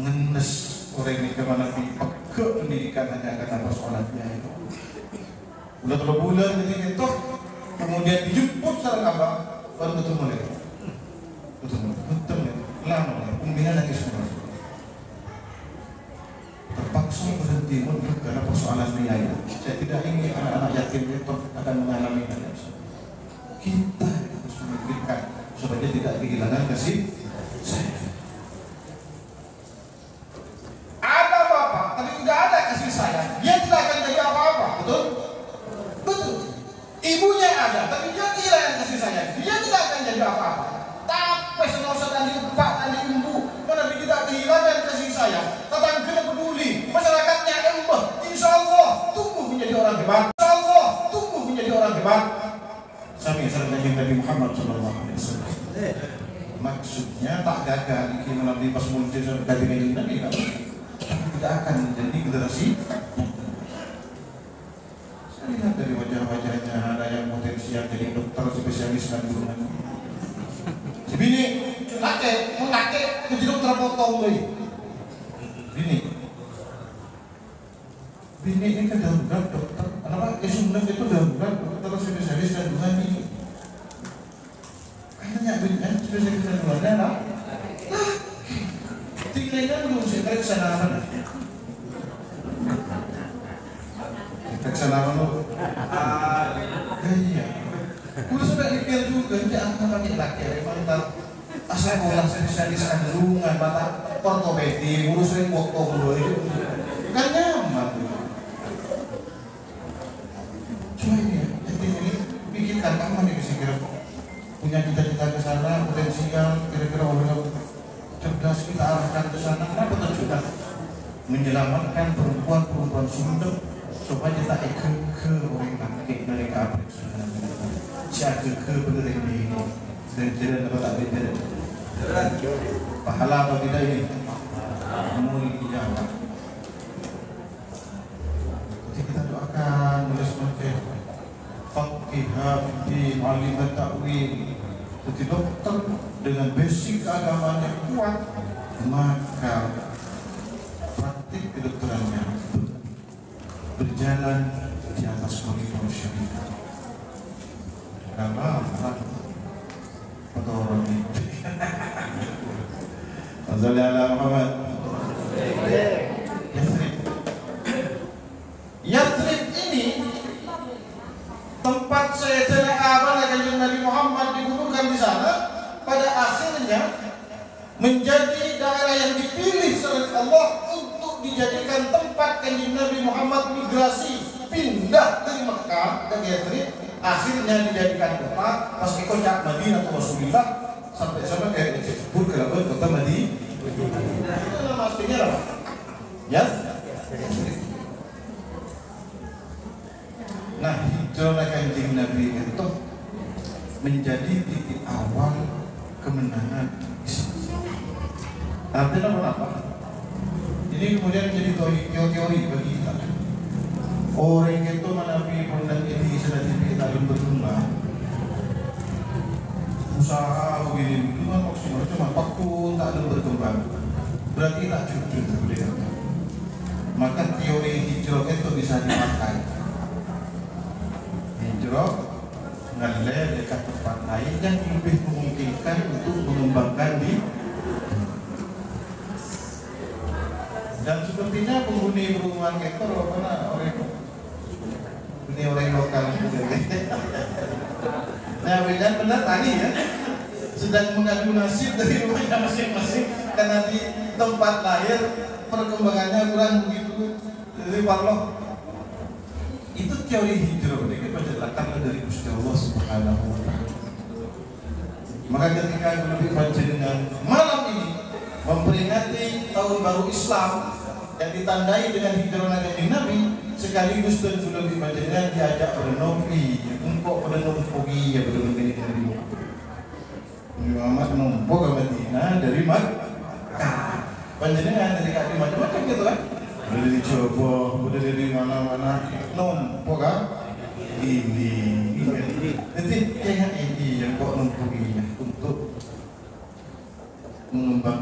ngenes orang ini kemana ke pendidikan hanya karena persoalannya itu. Udah 3 bulan ketika itu kemudian dijemput sarang abang baru ketemu lagi lama pembinaan lagi semua terpaksa berhenti untuk karena persoalan biaya. Saya tidak ingin anak-anak yatim itu akan mengalami hal yang sama. Kita harus memikirkan supaya tidak kehilangan kasih sayang. Nabi Muhammad SAW. Maksudnya tak gagal ini Nabi pas muncul dari kanjeng Nabi kan tidak akan menjadi generasi. Saya lihat dari wajah-wajahnya ada yang potensial jadi dokter spesialis kandungan. Si bini laki jadi dokter potong doi. Bini ini kan darurat dokter. Kenapa? Sumber itu darurat dokter spesialis kandungan ini. Kayaknya bini kan spesialis kandungannya lah. Tinggalnya belum sih periksa nama. Periksa nama lu. Iya. Udah sampai dipil juga, jangan pakai laki memang tak asal olah spesialis kandungan, mata ortopedi, urusin waktu dulu itu kan nyaman tuh. Cuma ini ya, ini pikirkan kamu nih bisa kira punya cita-cita ke sana, potensial, kira-kira orang cerdas kita arahkan ke sana, kenapa terjudah menyelamatkan perempuan-perempuan Sunda supaya kita ke orang laki mereka siapa ke bener ini dan tidak dapat tak bener pahala atau tidak ini muli dijawab. Jadi kita doakan mulai sebagai faqihha fi alimat ta'wil, jadi dokter dengan basic agamanya kuat, maka praktik kedokterannya berjalan di atas koridor syariat. Karena atau orang ini Azali ala Muhammad Yathrib ini tempat Sayyidina Kanjeng Nabi Muhammad dikuburkan di sana, pada akhirnya menjadi daerah yang dipilih oleh Allah untuk dijadikan tempat Kanjeng Nabi Muhammad migrasi pindah dari Mekah dan Yathrib. Akhirnya dijadikan kota pas kocak Madinah Rasulullah sampai kayak disebut kerabat kota Madinah. Nama aslinya apa? Ya. Nah, hijrah Kanjeng Nabi itu menjadi titik awal kemenangan Islam. Artinya apa? Ini kemudian menjadi teori bagi kita. Orang itu menabi pondok ini sudah dalam berkembang, usaha begini cuma maksimal cuma waktu tak ada berkembang, berarti tak cukup beliau. Maka teori hijrah itu bisa dipakai. Hijrah ngalir dekat tempat lain yang lebih memungkinkan untuk mengembangkan diri. Dan sepertinya penghuni perumahan itu orang lokal juga. Nah, benar tadi ya sedang mengadu nasib dari rumahnya masing-masing karena di tempat lahir perkembangannya kurang begitu. Jadi Allah itu teori hijrah ini penjelasan dari Gusti Allah Subhanahu wa taala. Maka ketika Nabi dengan malam ini memperingati tahun baru Islam yang ditandai dengan hijrah Nabi sekaligus dan sudah dibacakan diajak bernopi untuk bernompogi ya berenung ini dari Muhammad menumpuk ke Madinah dari Makkah. Panjenengan dari kaki macam-macam gitu kan, boleh dicoba, boleh dari mana-mana numpuk kan ini jadi yang ini yang kok numpukinya untuk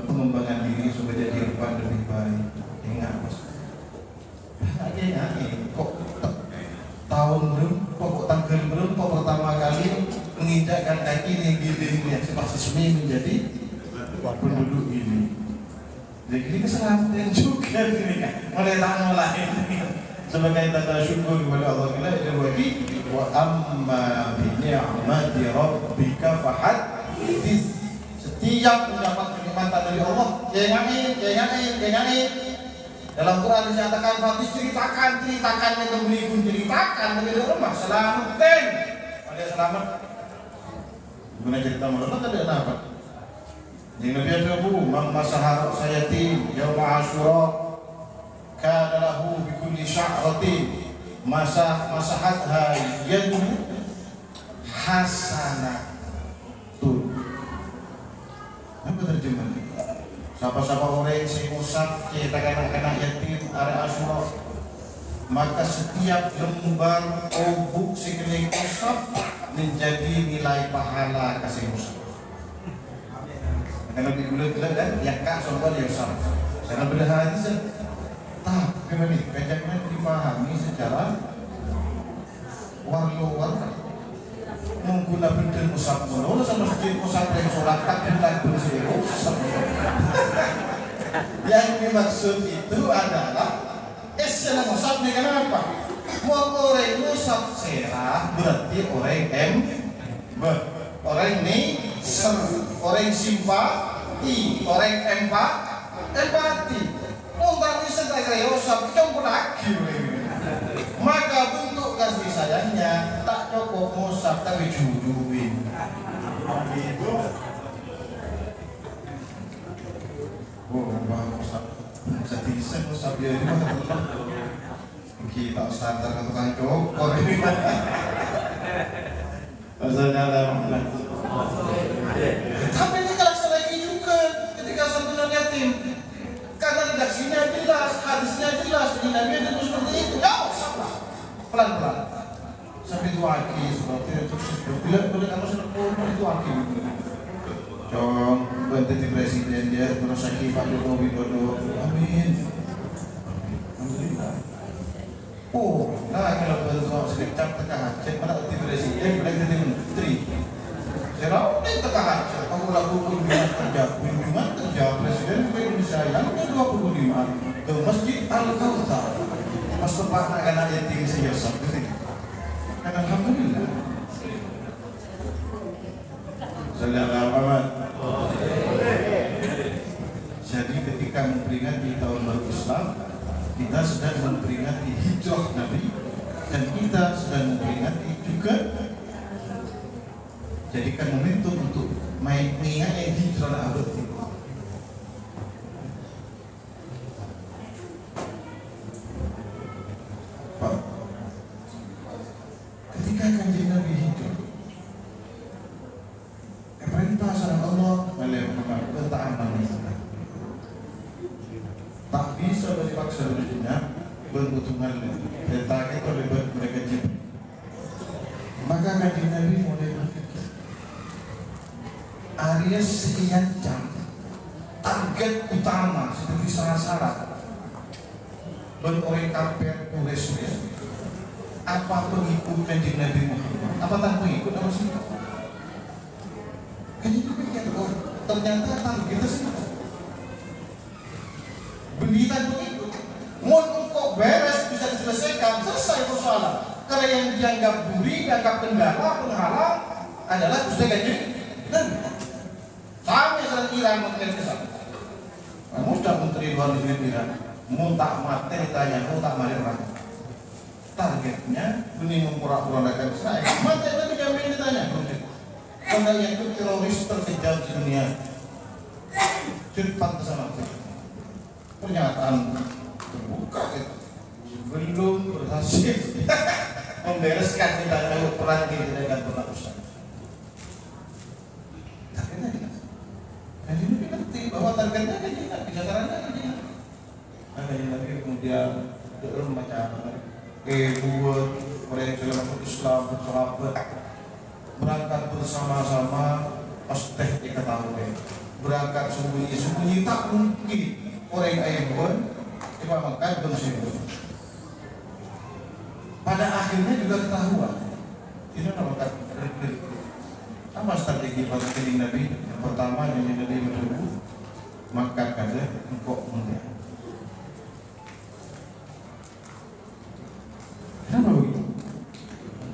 pengembangan diri supaya jadi depan lebih baik. Ingat mas kok tahun belum, kok tanggal belum, kok pertama kali menginjakkan kaki di yang seperti resmi menjadi penduduk ini. Jadi ini kesalahan juga ini kan, oleh tangan lain sebagai tanda syukur kepada Allah Taala. Itu bagi wa amma bi ni'mati rabbika fahaddits. Setiap mendapat kenikmatan dari Allah, jangan dalam Quran dinyatakan Fatih ceritakan mengembligun ceritakan lebih rumah selamatin ada selamat guna cerita malam ada apa yang Nabi Adabu masalah sayatin yauma Asyura kana lahu bi kulli sya'ratin masahatha yadu hasanah Siapa-siapa orang sing usap kita kena yatim area Asyura, maka setiap lembar obuk sekeling usap menjadi nilai pahala kasih usap. Karena lebih gula-gula dan yang kak sobat dia usap. Karena beda hadis tapi ini kajian dipahami secara warlo-warna. Mengguna benda usap menurut sama masjid usap yang sholat tak dan bersih usap. Yang dimaksud itu adalah istilah usap ini kenapa? Mau orang usap serah berarti orang ini orang simpati, orang empati. Untuk bisa tak usap campur lagi. Maka bentuk kasih sayangnya tak cukup musab tapi jujuin. Oh, musab. Jadi musab dia ini kita standar ke tukang cokor ini. Maksudnya tapi ini kalau lagi juga ketika santunan yatim. Karena redaksinya jelas, hadisnya jelas, jadi Nabi itu seperti itu. Ya, pelan-pelan. Sampai itu aki seperti itu. Bila kamu sudah itu aki. Jom, bantu di presiden dia, terus aki Pak Joko Widodo. Amin. Alhamdulillah. Oh, nah kalau bantu sekejap tengah hajat, mana di presiden, mana di menteri. Serau ini tengah hajat, kamu lakukan kunjungan kerja presiden sampai Indonesia yang ke-25 ke Masjid Al-Kautsar. Pas tempat anak yatim si Yosef itu. Dan alhamdulillah. Sallallahu alaihi. Jadi ketika memperingati tahun baru Islam, kita sedang memperingati hijrah Nabi dan kita sedang memperingati juga jadikan momentum untuk mengingat hijrah abad itu. Ketika kanjeng Nabi hijrah, perintah sama Allah melakukan ketaatan. Tak bisa dipaksa dirinya berbutuhan perintah itu oleh mereka Jibril. Maka kanjeng Nabi mulai berpikir, area sekian jam, target utama seperti syarat-syarat berorang kafir Quraisy, apa pengikut kanjeng Nabi Muhammad? Apa tak pengikut apa sih? Kanjeng Nabi pikir, oh ternyata targetnya sih berita pengikut. Mau kok beres bisa diselesaikan, selesai persoalan. Karena yang dianggap duri, dianggap kendala, penghalang adalah Gusti Kanjeng Nabi. Sampai sekarang Iran mengenai ke sana. Kamu sudah menteri luar negeri Iran, mau tak mati ditanya, mau tak mati orang. Targetnya ini mempura-purakan Israel. Mati tapi jamin ditanya. Karena yang itu teroris terkejam di dunia. Cepat ke sana. Pernyataan terbuka itu belum berhasil membereskan kita kalau perang di negara pernah usai. Targetnya dan ini ngerti bahwa targetnya kan bisa caranya kan ada yang lagi kemudian macam buat orang yang sudah masuk Islam bersahabat berangkat bersama-sama pasti diketahui berangkat sembunyi-sembunyi tak mungkin orang yang pun cuma makan bersih. Pada akhirnya juga ketahuan itu namanya apa strategi marketing Nabi. Yang pertama yang Nabi menunggu maka kada engkau mulia. Kenapa begitu?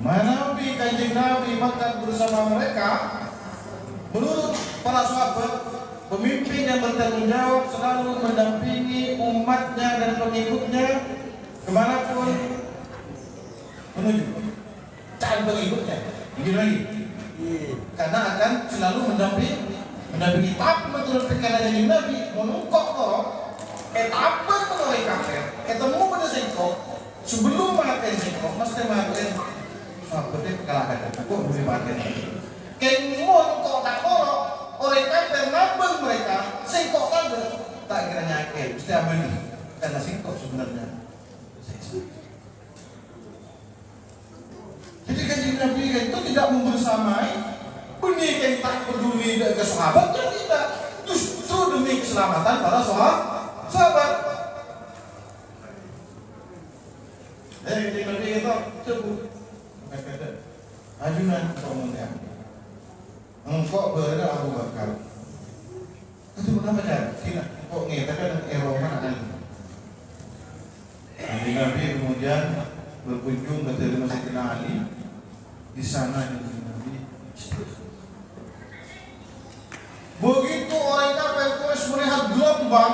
Nabi kanjeng Nabi makan bersama mereka menurut para sahabat pemimpin yang bertanggung jawab selalu mendampingi umatnya dan pengikutnya kemanapun menuju. Jangan pengikutnya begini lagi karena akan selalu mendampingi tapi menurut pikiran yang Nabi menungkok orang apa menurut kafir ketemu pada singkok sebelum makan singkok mesti makan sahabatnya kalahkan kok boleh makan kemun kok tak korok orang kafir nabeng mereka singkok tanda tak kira nyakit mesti ambil karena singkok sebenarnya. Jadi kanjeng Nabi itu tidak membersamai bunyi yang tak peduli ke sahabat yang tidak, justru demi keselamatan para sahabat. Kanjeng Nabi itu sebut kata ajunan kemudian engkau berada Abu Bakar itu kenapa ya? Tidak kok ngetakan Eropa kan? Kanjeng Nabi kemudian berkunjung ke Sayyidina Ali. Di sana Kanjeng Nabi begitu orang kafir Quraisy melihat gelombang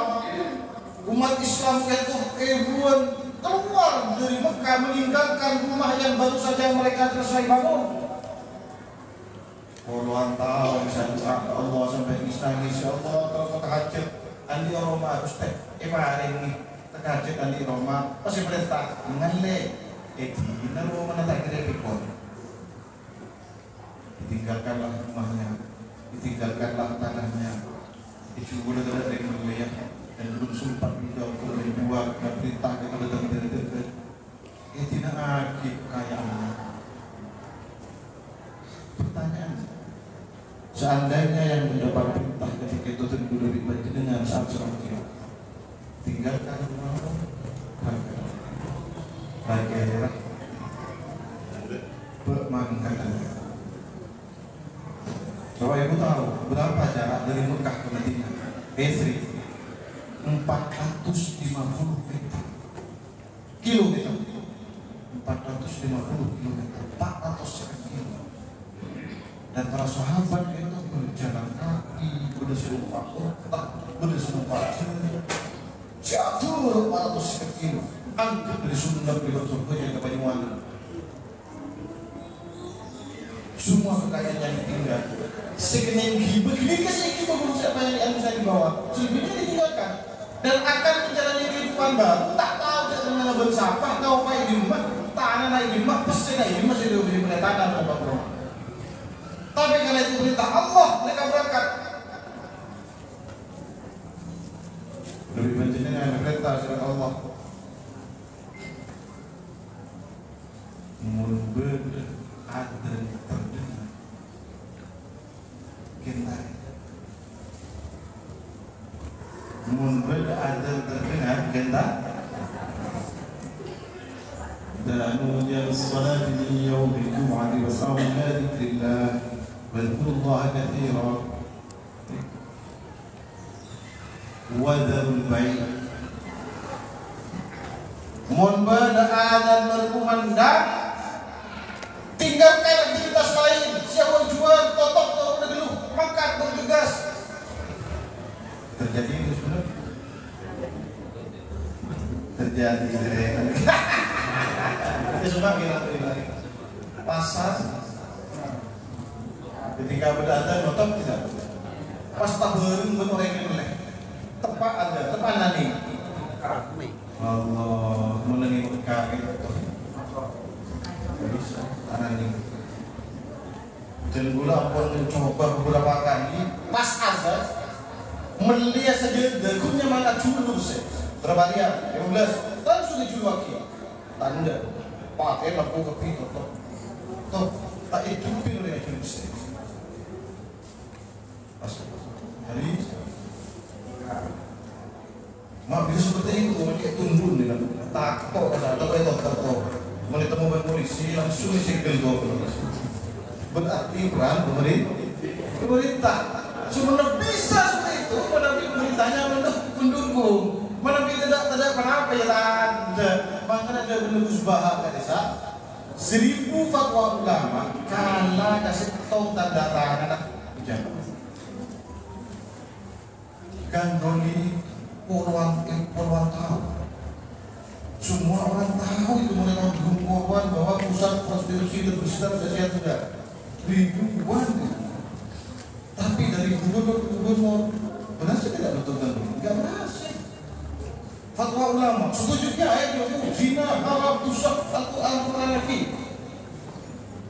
umat Islam itu ribuan keluar dari Mekah meninggalkan rumah yang baru saja mereka selesai bangun. Puluhan tahun saya Allah sampai nangis, ya Allah kalau tahajud andi Roma harus hari ini tahajud andi Roma pasti perintah mengalle dina Roma tak kira pikir. Ditinggalkanlah rumahnya, ditinggalkanlah tanahnya, dicubuh dari dunia dan belum sempat juga untuk berjuang dan perintah kepada teman-teman. Ini tidak lagi kekayaannya. Pertanyaan, seandainya yang mendapat perintah ketika itu tentu dari panjenengan saat seorang kiamat, tinggalkan rumahmu, bagi daerah bermangkatan. Bapak Ibu tahu berapa jarak dari Mekah ke Madinah? Esri 450 kilometer. 450 kilometer, 400 kilo. Dan para sahabat itu berjalan kaki, bersumpah otak, bersumpah jatuh 400 kilo. Angkat dari Sunda ke Surabaya ke Banyuwangi. Semua kekayaan yang ditinggal. Sekeneng begini kasih kita belum siapa yang saya dibawa. Selebihnya ditinggalkan dan akan menjalani kehidupan baru. Tak tahu dengan bersapa kau pakai di rumah, tanah naik di rumah, pasti naik di rumah sudah beri penetanan tempat rumah. Tapi karena itu perintah Allah mereka berangkat. Lebih pentingnya dengan perintah surat Allah. Mundur adren terdengar. Kita mundur adren terdengar kita dan ujian salat di yaum al-jum'ah wa sa'u dzikrillah wa dzkurullaha katsiran wa dzarul bai' mundur adren berkumandang tinggalkan aktivitas lain. Siapa jual, totok, udah geluh, makan, bergegas. Terjadi itu sebenarnya. Terjadi. Itu semua bilang pasar. Ketika berada totok tidak. Pas taburin orang yang melek. Tepat ada, tepat nani. Allah menengi kaki. Bisa anani dan gula pun mencoba beberapa kali pas azan melihat saja dagunya mana culur berapa dia 15 langsung diculur lagi tanda pakai lampu kepi toh tak hidupin oleh culur pas hari mak bisa seperti itu mereka tundun dengan takut atau itu mulai temu polisi langsung disegel 12. Berarti peran pemerintah sebenarnya bisa seperti itu. Menapi pemerintahnya mendukung, menapi tidak kenapa ya ada. Makanya ada menembus bahasa desa 1000 fatwa ulama karena kasih tong tanda tangan pejabat. Gandoli puluhan tahun. Semua orang tahu itu mulai tahun 2000-an bahwa pusat prostitusi dan bersihkan Asia sudah ribuan. Tapi dari gubernur berhasil tidak betul-betul? Tidak berhasil. Fatwa ulama setujuknya ayat 20 zina haram tusuk satu Al-Quran lagi.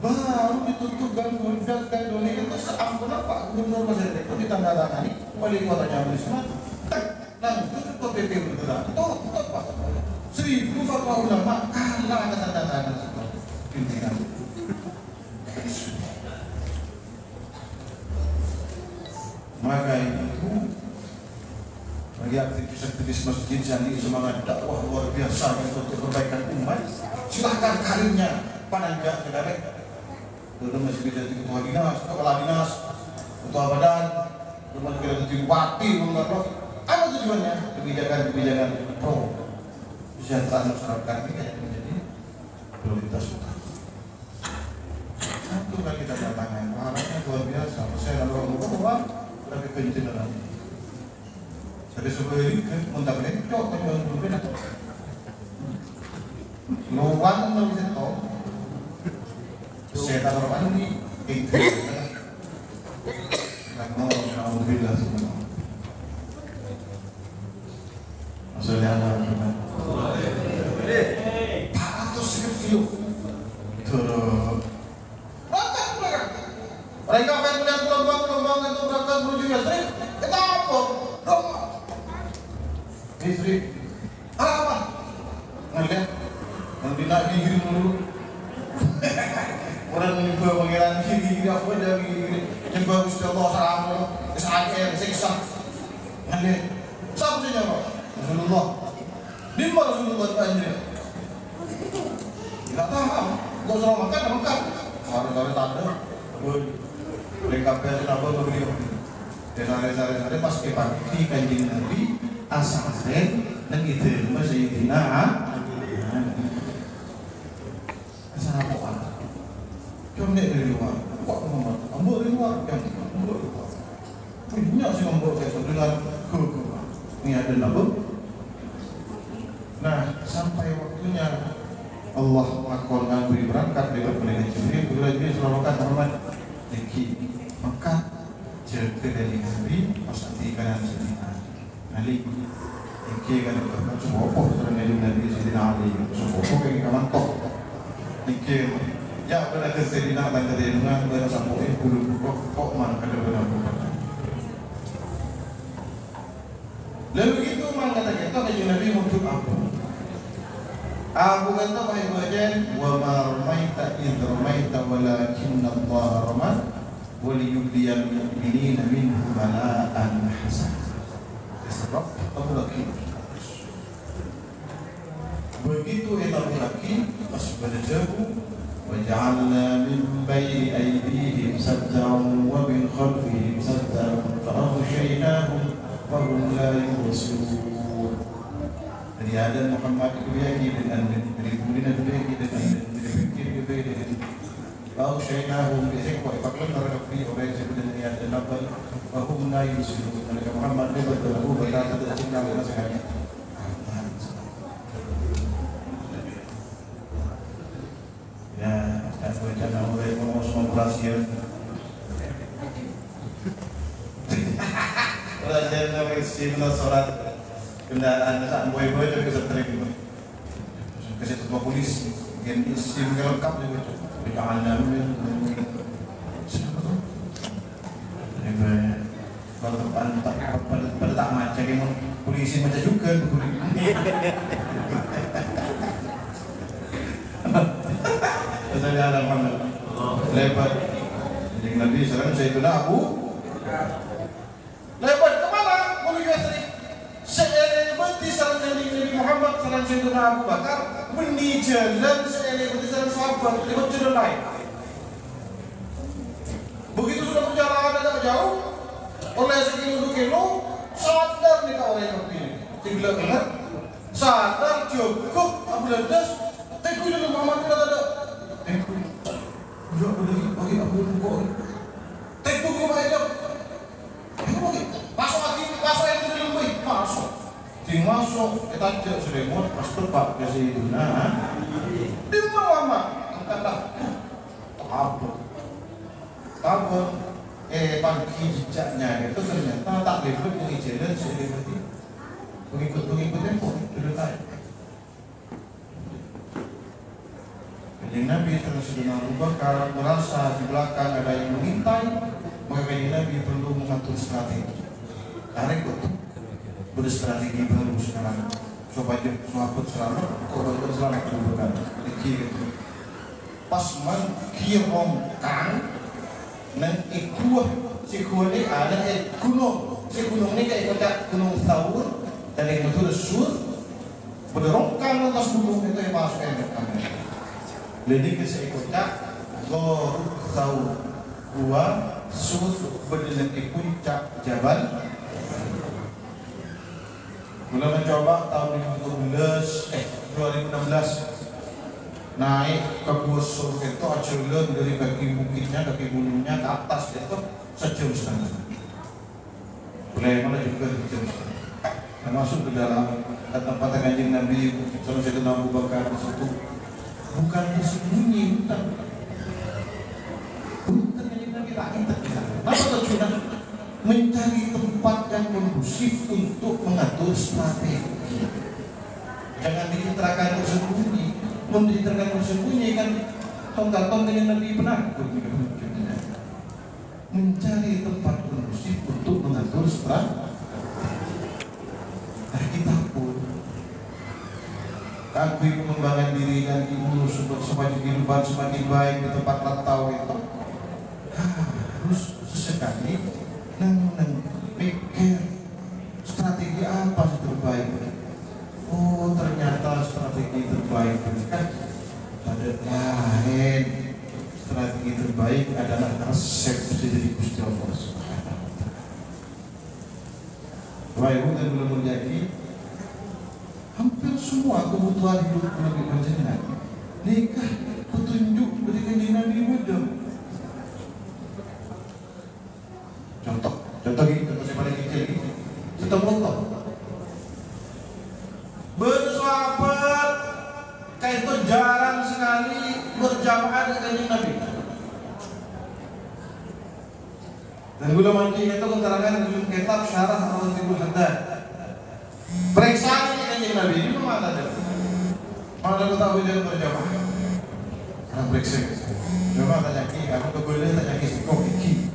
baru ditutup gangguan itu seampun apa gubernur Masjid itu ditandatangani wali kotanya Wisma langsung ke PP bergerak toh Pak 1000 fatwa ulama kalah tanda tangan pimpinan maka itu bagi aktivis-aktivis masjid yang semangat dakwah luar biasa untuk perbaikan umat silahkan karirnya panangga saudara itu masih bisa jadi ketua dinas, kepala dinas, ketua badan rumah kita jadi bupati apa tujuannya? Kebijakan-kebijakan pro kesejahteraan masyarakat kita yang menjadi prioritas utama. Satu kali kita datangan, harapnya luar biasa. Saya lalu ngomong tapi penjenaran. Jadi sebagai ini kan muntah beli, cok kan yang berbeda. Luan nggak bisa tahu. Saya tahu apa ini? Itu. Karena orang berbeda semua. Maksudnya apa? Paratus kilo. Terus. Mereka akan melihat gelombang itu berangkat menuju istri. Kenapa? Istri. Apa? Melihat. Tidak gigi dulu. Orang menyebut pangeran gigi apa dah gigi. Yang bagus Allah salam. Kesakitan, siksa. Melihat. Siapa saja Pak? Rasulullah. Di mana Rasulullah Andrea? Tidak tahu. Kau suruh makan, makan. Hari-hari tanda. Mereka biasa apa beliau. Dari pas pagi kanjeng Nabi asal dan itu masih tidak. Asal apa? Cuma dari luar. Kok Muhammad? Ambil dari luar. Yang ambil dari luar. Punya sih ambil kayak dengan ini ada nabung. Nah, sampai waktunya Allah melakukan beri berangkat dengan pendengar Jibril, Jibril selalu kata Muhammad, "Deki, maka jaga dari Nabi pas di kanan sini." Ali, deki kan berkat semua apa sering dari Nabi Sayyidina Ali, semua apa yang kaman tok. Deki, ya benar ke Sayyidina dan dari dengan sampai bulu kok mana kada benar. Lalu itu memang kata kita kanjeng Nabi untuk apa? Aku kata bahagia bahagian wa marmaita idh ramaita walakinna Allah rama wa liyubliyal mu'minina minhu bala'an hasan. Sebab Abu Laki begitu Abu Laki pas berjabu waja'alna min bayni aydihim saddan wa min khalfihim saddan fa'aghshaynahum fahum la yubsirun. Jadi ada Muhammad ibn dan kemudian dibagi dengan dipikir dengan bau syainahum bisikwa faklan rafi oleh sebenarnya ada nabal fahum la yubsirun. Mereka Muhammad betul berkata tidak signal nasihatnya. Ya, dan rencana mulai mengoperasikan pelajaran sampai sini sholat kendaraan saat boy-boy itu bisa terima kasih ketua polisi yang isi lengkap juga jangan namun kalau pada tak macam yang polisi macam juga saya ada Muhammad lebat yang Nabi SAW saya itu Abu lebat kemana? Menuju istri. Seelai berarti saran Nabi Muhammad saran Sayyidina Abu Bakar meni jalan seelai berarti saran sahabat lewat jalan lain. Begitu sudah perjalanan agak jauh oleh sekilo 2 kilo sadar nih kau oleh kopi ini. Tinggal ingat sadar cukup Abu Lantas teguh dengan Muhammad tidak ada. Teguh. Enggak boleh bagi Abu Bakar. Teguh ke baik. Masuk lagi, masuk yang tidak lebih, masuk. Masuk, kita tidak seremut, masuk Pak ke Sayyidina. Di mana? Kata, apa? Pagi jejaknya itu ternyata tak lebih mengizinkan selebriti. Pengikut-pengikutnya kok tidak tahu. Yang Nabi terhadap Abu Bakar merasa di belakang ada yang mengintai, maka kanjeng Nabi perlu mengatur strategi. Karena itu berstrategi baru sekarang. Coba aja suaput selamat, coba selamat dulu kan. Pas man kirong kan, nang ikuah si kuah ni ada gunung. Si gunung ni kayak kota Gunung Thawr dan yang betul sur berdorongkan atas gunung itu yang masuk ke dalam. Jadi kita ikutnya Gunung Thawr gua sur berdiri di puncak Jabal. Bila mencoba tahun 2016 naik ke gua sur itu aculan dari kaki bukitnya, kaki gunungnya ke atas itu sejam setengah. Mulai mana juga sejam setengah. Masuk ke dalam tempat kanjeng Nabi sama Sayyidina Abu Bakar di situ bukan bersembunyi, bukan kanjeng Nabi tak ingat di sana. Apa tujuan? Mencari tempat yang kondusif untuk mengatur strategi. Jangan diceritakan bersembunyi. Menceritakan bersembunyi kan tonton kanjeng Nabi penakut. Mencari tempat kondusif untuk mengatur strategi. Kita pun akui pengembangan diri dan diurus untuk semakin kehidupan semakin baik di tempat rantau itu harus sesekali mikir strategi apa yang terbaik. Oh ternyata strategi terbaik kan ada lain. Strategi terbaik adalah resep dari Gusti Allah. Baik, dan belum menjadi hampir semua kebutuhan hidup lebih berjalan. Nikah petunjuk dari kanjeng Nabi muda. Contoh yang paling kecil ini, contoh motor. Bersahabat, kayak itu jarang sekali berjamaah dengan kanjeng Nabi. Dan gula manci itu keterangan dalam kitab Syarah Al-Tibul Haddad. Periksaan ini kanjeng Nabi ini mana ada? Mana ketahui dia berjamaah? Karena periksa. Coba tanya ki, aku keboleh tanya ki kok iki.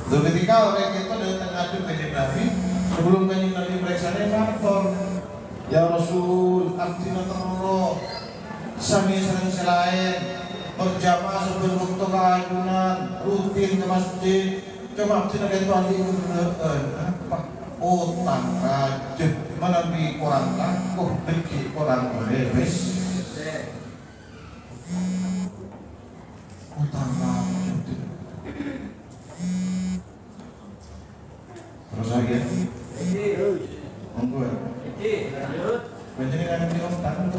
Ketika orang itu datang ngadu kanjeng Nabi, sebelum kanjeng Nabi periksanya faktor. Ya Rasul, artinya terlalu sami sering selain berjamaah sebelum waktu keajunan rutin ke masjid coba masjid ada itu ahli apa utang raja mana bi orang laku beki orang bebas utang raja terus lagi monggo penjenengan di utang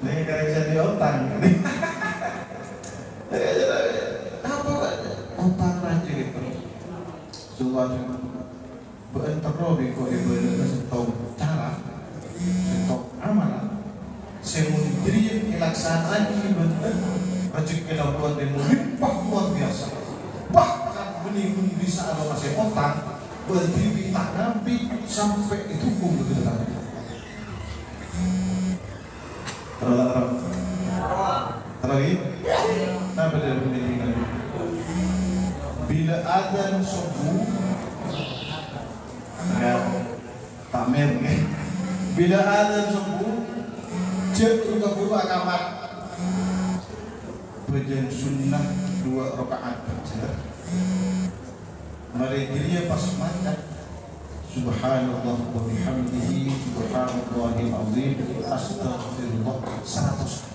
ini karena jadi utang. Apa utang raja itu? Suatu berenterro biko ibadah setau cara, setau amalan. Semundri pelaksanaan ibadah rezeki lakukan demo luar biasa. Bahkan benih pun bisa ada masih utang berdiri tak nampi sampai itu pun begitu tadi. Terlagi, apa dari pendidikan? Bila adzan subuh, ya, tamer. Bila adzan subuh, jatuh ke bulu akamat. Bagian sunnah 2 rakaat saja. Mari dirinya pas mandat. Subhanallah wa bihamdihi subhanallahil azim astaghfirullah 100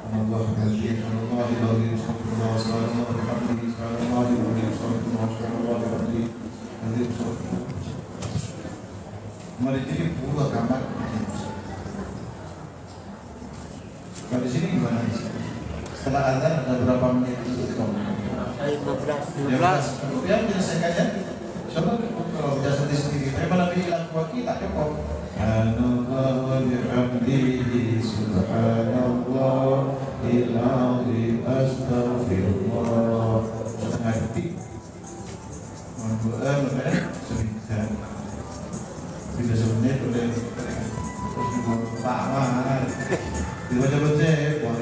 Allahul azim Allahul azim subhanallah wa bihamdihi subhanallahil azim subhanallahil azim mari jadi buah kamar. Kalau di sini gimana? Setelah azan ada berapa menit untuk kamu? 15. Ya menyelesaikan ya. Coba kalau bisa sendiri, tapi malah bilang wakil tak cukup. Subhanallah wa bihamdihi subhanallahil azim astaghfirullah. Setengah detik. Sebentar. Bisa semenit udah terus Pak. Dibaca-baca ya, 100.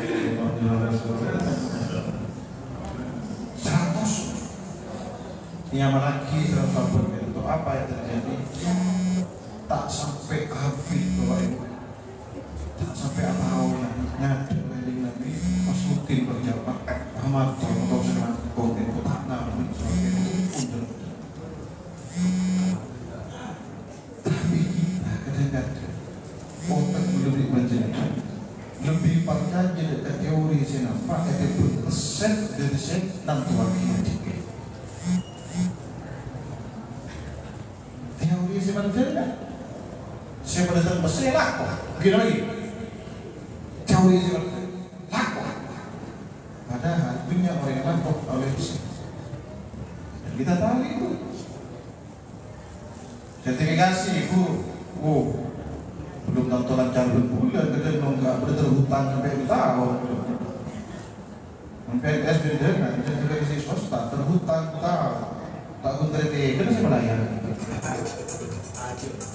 Nyaman lagi 100 itu apa yang terjadi? Tak sampai habis Bapak Ibu. Tak sampai apa-apa nyadar weling Nabi pas rutin berjamaah Ramadan atau senang kode itu tak namun sebagai punten. Tapi kita kadang-kadang otak lebih menjelaskan lebih percaya ke teori sinapa itu resep dari sen nanti wakilnya dikit teori sinapa saya pada datang besar laku begini lagi teori sinapa laku padahal punya orang yang laku oleh besar dan kita tahu itu sertifikasi ibu belum tentu lancar berbulan kita nggak berterhutang sampai tahun sampai SD dengan kita juga isi swasta terhutang tahun terkait kita sih melayar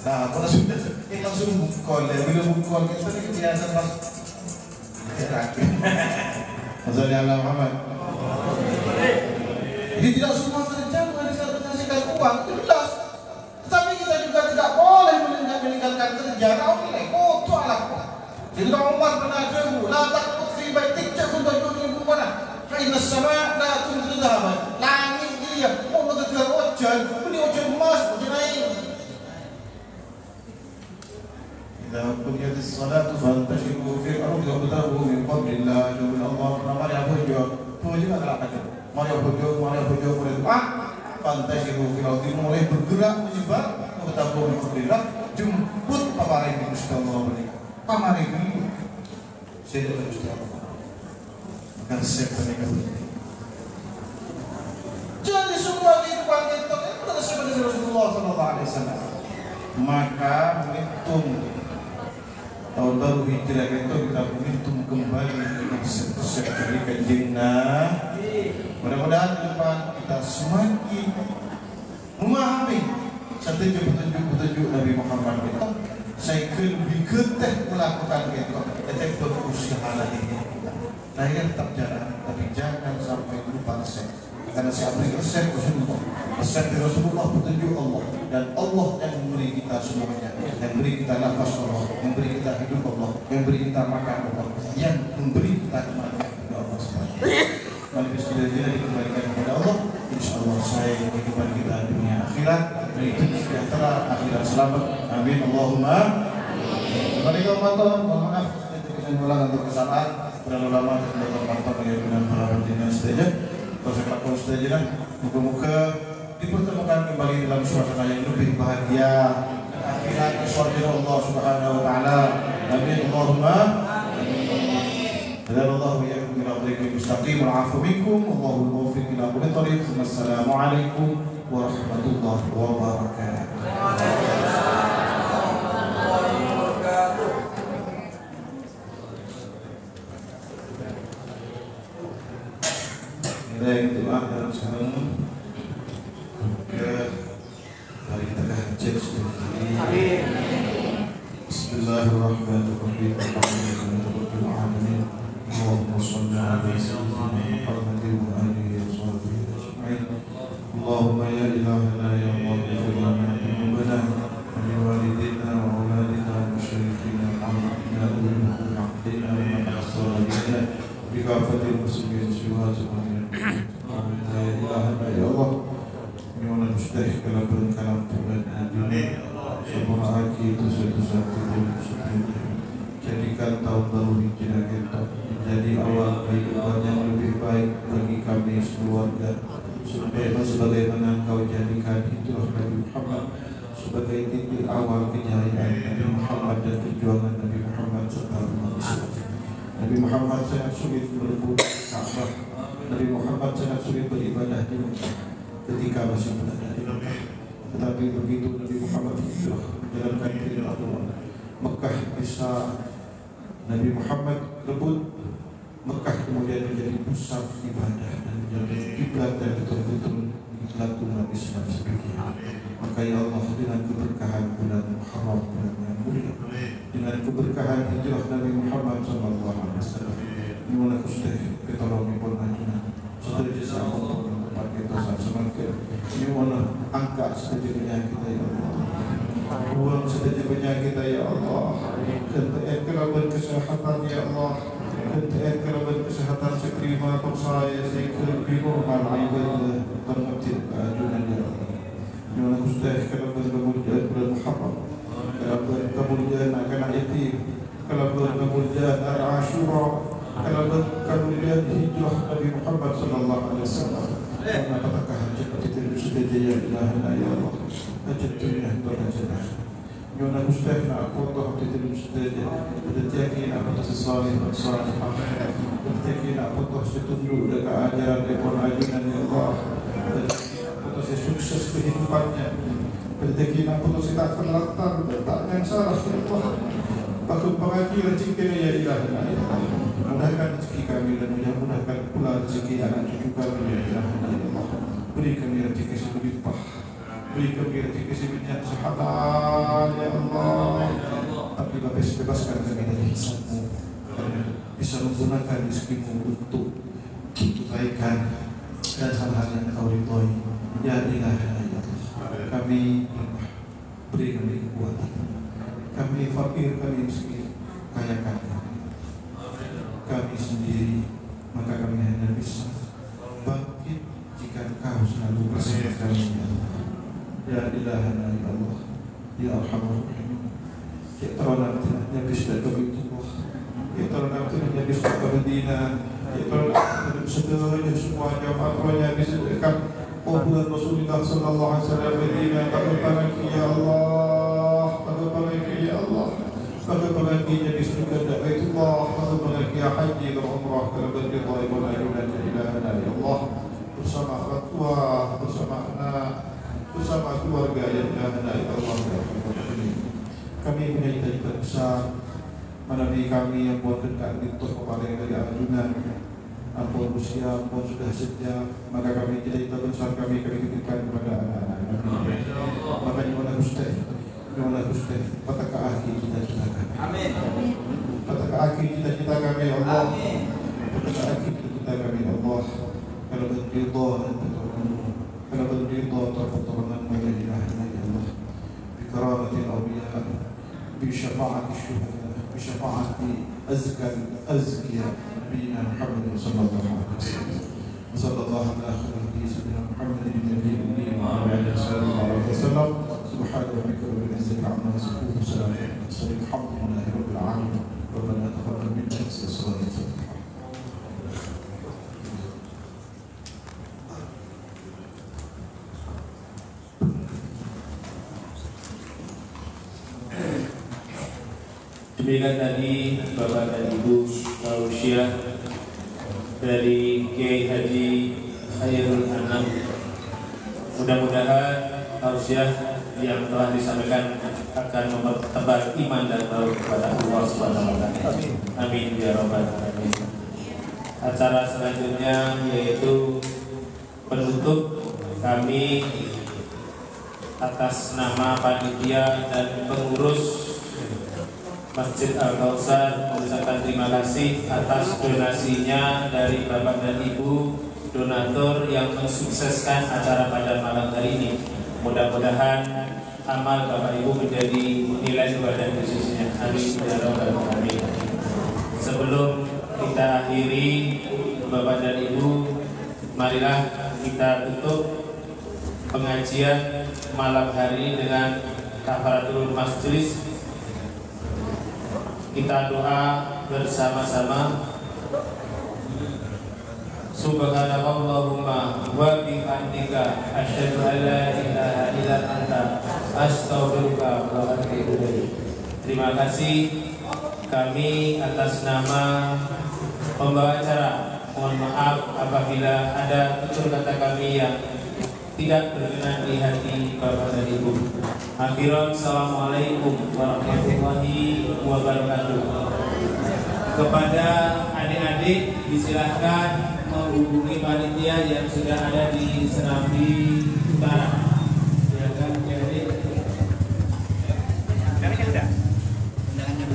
nah pada sudah kita langsung bukol ya bila bukol kita ini biasa pas Maksudnya Allah Muhammad jadi tidak semua kerja menghasilkan uang itu jelas tetapi kita juga tidak boleh meninggalkan kerja kau nilai kotor lah jadi kalau Umar pernah jauh la takut fi baitik jauh dari ibu mana karena sama la tuntul dhahaban langit dia mau mengejar hujan beli hujan emas hujan air idza qudiyat as-salatu fantashiru fil ardi wabtaghu min fadlillah jalla Allah nama ya hujo hujo adalah kata Maria hujo fantashiru fil ardi mulai bergerak menyebar wabtaghu min fadlillah jemput paparai di Gusti Allah menikah paparai dulu saya dari Gusti Allah akan saya menikah jadi semua kehidupan kita itu resep dari Rasulullah SAW maka menghitung tahun baru hijrah itu kita menghitung kembali resep-resep dari kanjengna mudah-mudahan ke depan kita semakin memahami petunjuk Nabi Muhammad itu saya lebih getih melakukan itu kita berusaha lagi lahir tetap jalan tapi jangan sampai lupa resep karena saya beri resep Rasulullah petunjuk Allah dan Allah yang memberi kita semuanya yang memberi kita nafas Allah yang memberi kita hidup Allah yang memberi kita makan Allah yang memberi kita kemana kepada Allah SWT mari bismillah dikembalikan kepada Allah insyaallah saya kehidupan kita dunia akhirat hidup sejahtera akhirat selamat amin Allahumma mari kawan mohon maaf saya ulang untuk kesalahan para ulama dan dokter yang para pimpinan sedaja sepak bola sedaja muka-muka dipertemukan kembali dalam suasana yang lebih bahagia akhirat di surga Allah Subhanahu wa taala amin Allahumma Alhamdulillah wa iyyakum ila tariqil mustaqim wal 'afwu minkum wallahul muwaffiq ila kulli thariq. Wassalamualaikum warahmatullahi wabarakatuh. Kita yang doa dalam sekarang ke hari kita hajat amin. Bismillahirrahmanirrahim. Alhamdulillahirabbil alamin. Allahumma shalli ala sayyidina Muhammadin wa alihi wa sahbihi ajma'in. Allahumma ya ilahana ya Allah ighfir lana dhunubana wa li walidina wa auladina wa musyrikina wa amrina wa bi aqdina wa asrarina bi kafatil muslimin syuhadana. Ya ilahana ya Allah Nyona mustahik kalau berkalam Tuhan dunia semua haki itu satu-satu jadikan tahun baru hijrah kita menjadi awal kehidupan yang lebih baik bagi kami sekeluarga sebagaimana Engkau jadikan itulah Nabi Muhammad sebagai titik awal kejayaan Nabi Muhammad dan perjuangan Nabi Muhammad serta umat Islam. Nabi Muhammad sangat sulit berebut Ka'bah. Nabi Muhammad sangat sulit beribadah di Mekah ketika masih berada di Mekah. Tetapi begitu Nabi Muhammad hijrah menjalankan perintah Allah, Mekah bisa Nabi Muhammad rebut Mekah kemudian menjadi pusat ibadah dan menjadi kiblat dan betul-betul kiblat umat Islam sebagian. Maka ya Allah dengan keberkahan bulan Muharram bulan yang mulia dengan keberkahan hijrah Nabi Muhammad sallallahu alaihi wasallam. Nyuwun Gusti pitulungipun ajunan sedaya sampun tempat kita semakin nyuwun angkat sedaya penyakit ya Allah. Buang sedaya penyakit ya Allah. Kerabat kesehatan ya Allah. Kerabat kesehatan sekrima saya sekir bingung ibadah terhadap ajunan ya Allah. Nyuwun Gusti kerabat kemuliaan bulan Muharram. Kerabat kemuliaan anak yatim, kerabat kemuliaan Asyura, kerabat kemuliaan hijrah Nabi Muhammad sallallahu alaihi wasallam. Karena apakah hajat itu sudah jaya ilaha ya Allah. Hajat dunia terjadi. Nyona Gusti na foto itu sudah jadi apa sesuatu salih. Jadi foto setunduk dekat ajaran ekor ajunan ya Allah. Foto sukses kehidupannya. Rezeki nak putus kita terlantar tak yang salah ya Allah. Pakut pengaki rezeki ya ilahi. Mudahkan rezeki kami dan mudahkan pula rezeki anak cucu kami ya ilahi. Beri kami rezeki sebelimpah. Beri kami rezeki sebanyak sehalal ya Allah. Tapi bebaskan kami dari hisab-Mu. Bisa menggunakan rezekimu untuk kebaikan dan hal-hal yang Kau ridhoi ya ilahi. Kami beri kami kekuatan. Kami fakir, kami miskin, kayakan kami sendiri, maka kami hanya bisa bangkit jika Kau selalu bersama kami. Ya ilahana ya Allah, ya arhamar rahimin. Ya tarana ya bisa kami Allah. Ya tarana ya bisa kami ya tarana semua jamaah bisa dekat Qobul Rasulullah sallallahu alaihi wasallam Medina. Taqabbalaki ya Allah, taqabbalaki ya Allah, taqabbalaki ya bismika Baitullah, taqabbalaki ya haji dan umrah kerabat ridha wa ajunan ilahana ya Allah. Bersama orang tua, bersama anak, bersama keluarga ya ilahana ya Allah. Kami punya cita-cita besar. Menabi kami yang buat dekat itu kepada dari ajunan. Ampun usia, ampun sudah sejak, maka kami cita-cita besar kami titipkan kepada anak-anak kami. Maka nyuwun Gusti, pataka akhi cita-cita kami. Amin. Pataka akhi cita-cita kami ya Allah. Pataka akhi cita-cita kami ya Allah. Kalau berridha dan pertolongan-Mu, kalau berridha pertolongan-Mu ya ilahana ya Allah. Bi karamatil awliya, bi syafa'ati syuhada, bi syafa'ati azkiya. Muhammad sallallahu alaihi wasallam. Sallallahu alaihi Muhammad النبي وعلى آله وسلم. سبحان ربك رب العزة عما يصفون وسلام على المرسلين الحمد لله رب العالمين. ربنا تقبل منا صلاة الفاتحة. Demikian tadi Bapak dan Ibu tausiah dari Kiai Haji Khairul Anam. Mudah-mudahan tausiah yang telah disampaikan akan mempertebal iman dan taufik kepada Allah Subhanahu wa taala. Amin ya rabbal alamin. Acara selanjutnya yaitu penutup kami atas nama panitia dan pengurus Masjid Al-Kautsar mengucapkan terima kasih atas donasinya dari Bapak dan Ibu donatur yang mensukseskan acara pada malam hari ini. Mudah-mudahan amal Bapak Ibu menjadi nilai ibadah di sisinya. Amin ya rabbal alamin. Sebelum kita akhiri, Bapak dan Ibu, marilah kita tutup pengajian malam hari dengan kafaratul majlis. Kita doa bersama-sama. Subhanallahumma wa bihamdika asyhadu an la ilaha illa anta astaghfiruka wa atubu ilaik. Terima kasih kami atas nama pembawa acara. Mohon maaf apabila ada tutur kata kami yang tidak berkenan di hati Bapak dan Ibu. Akhiran, assalamualaikum warahmatullahi wabarakatuh. Kepada adik-adik disilahkan menghubungi panitia yang sudah ada di Serambi Utara. Silakan adik-adik. Undangannya udah? Undangannya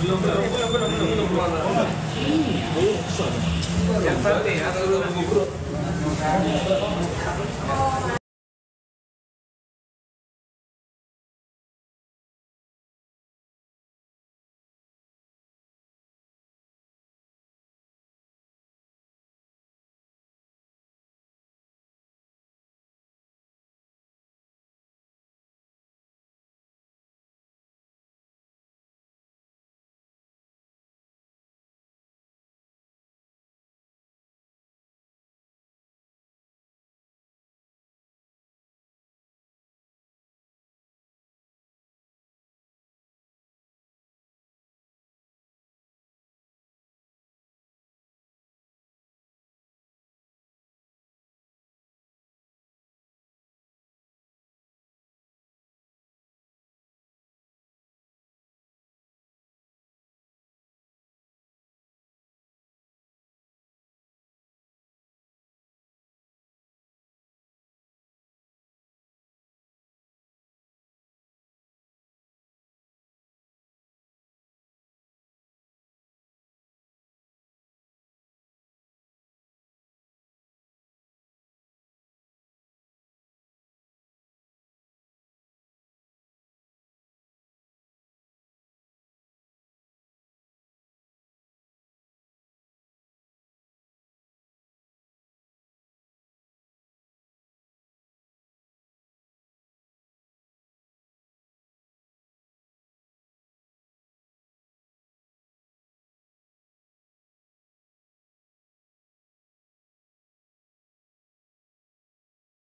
Belum.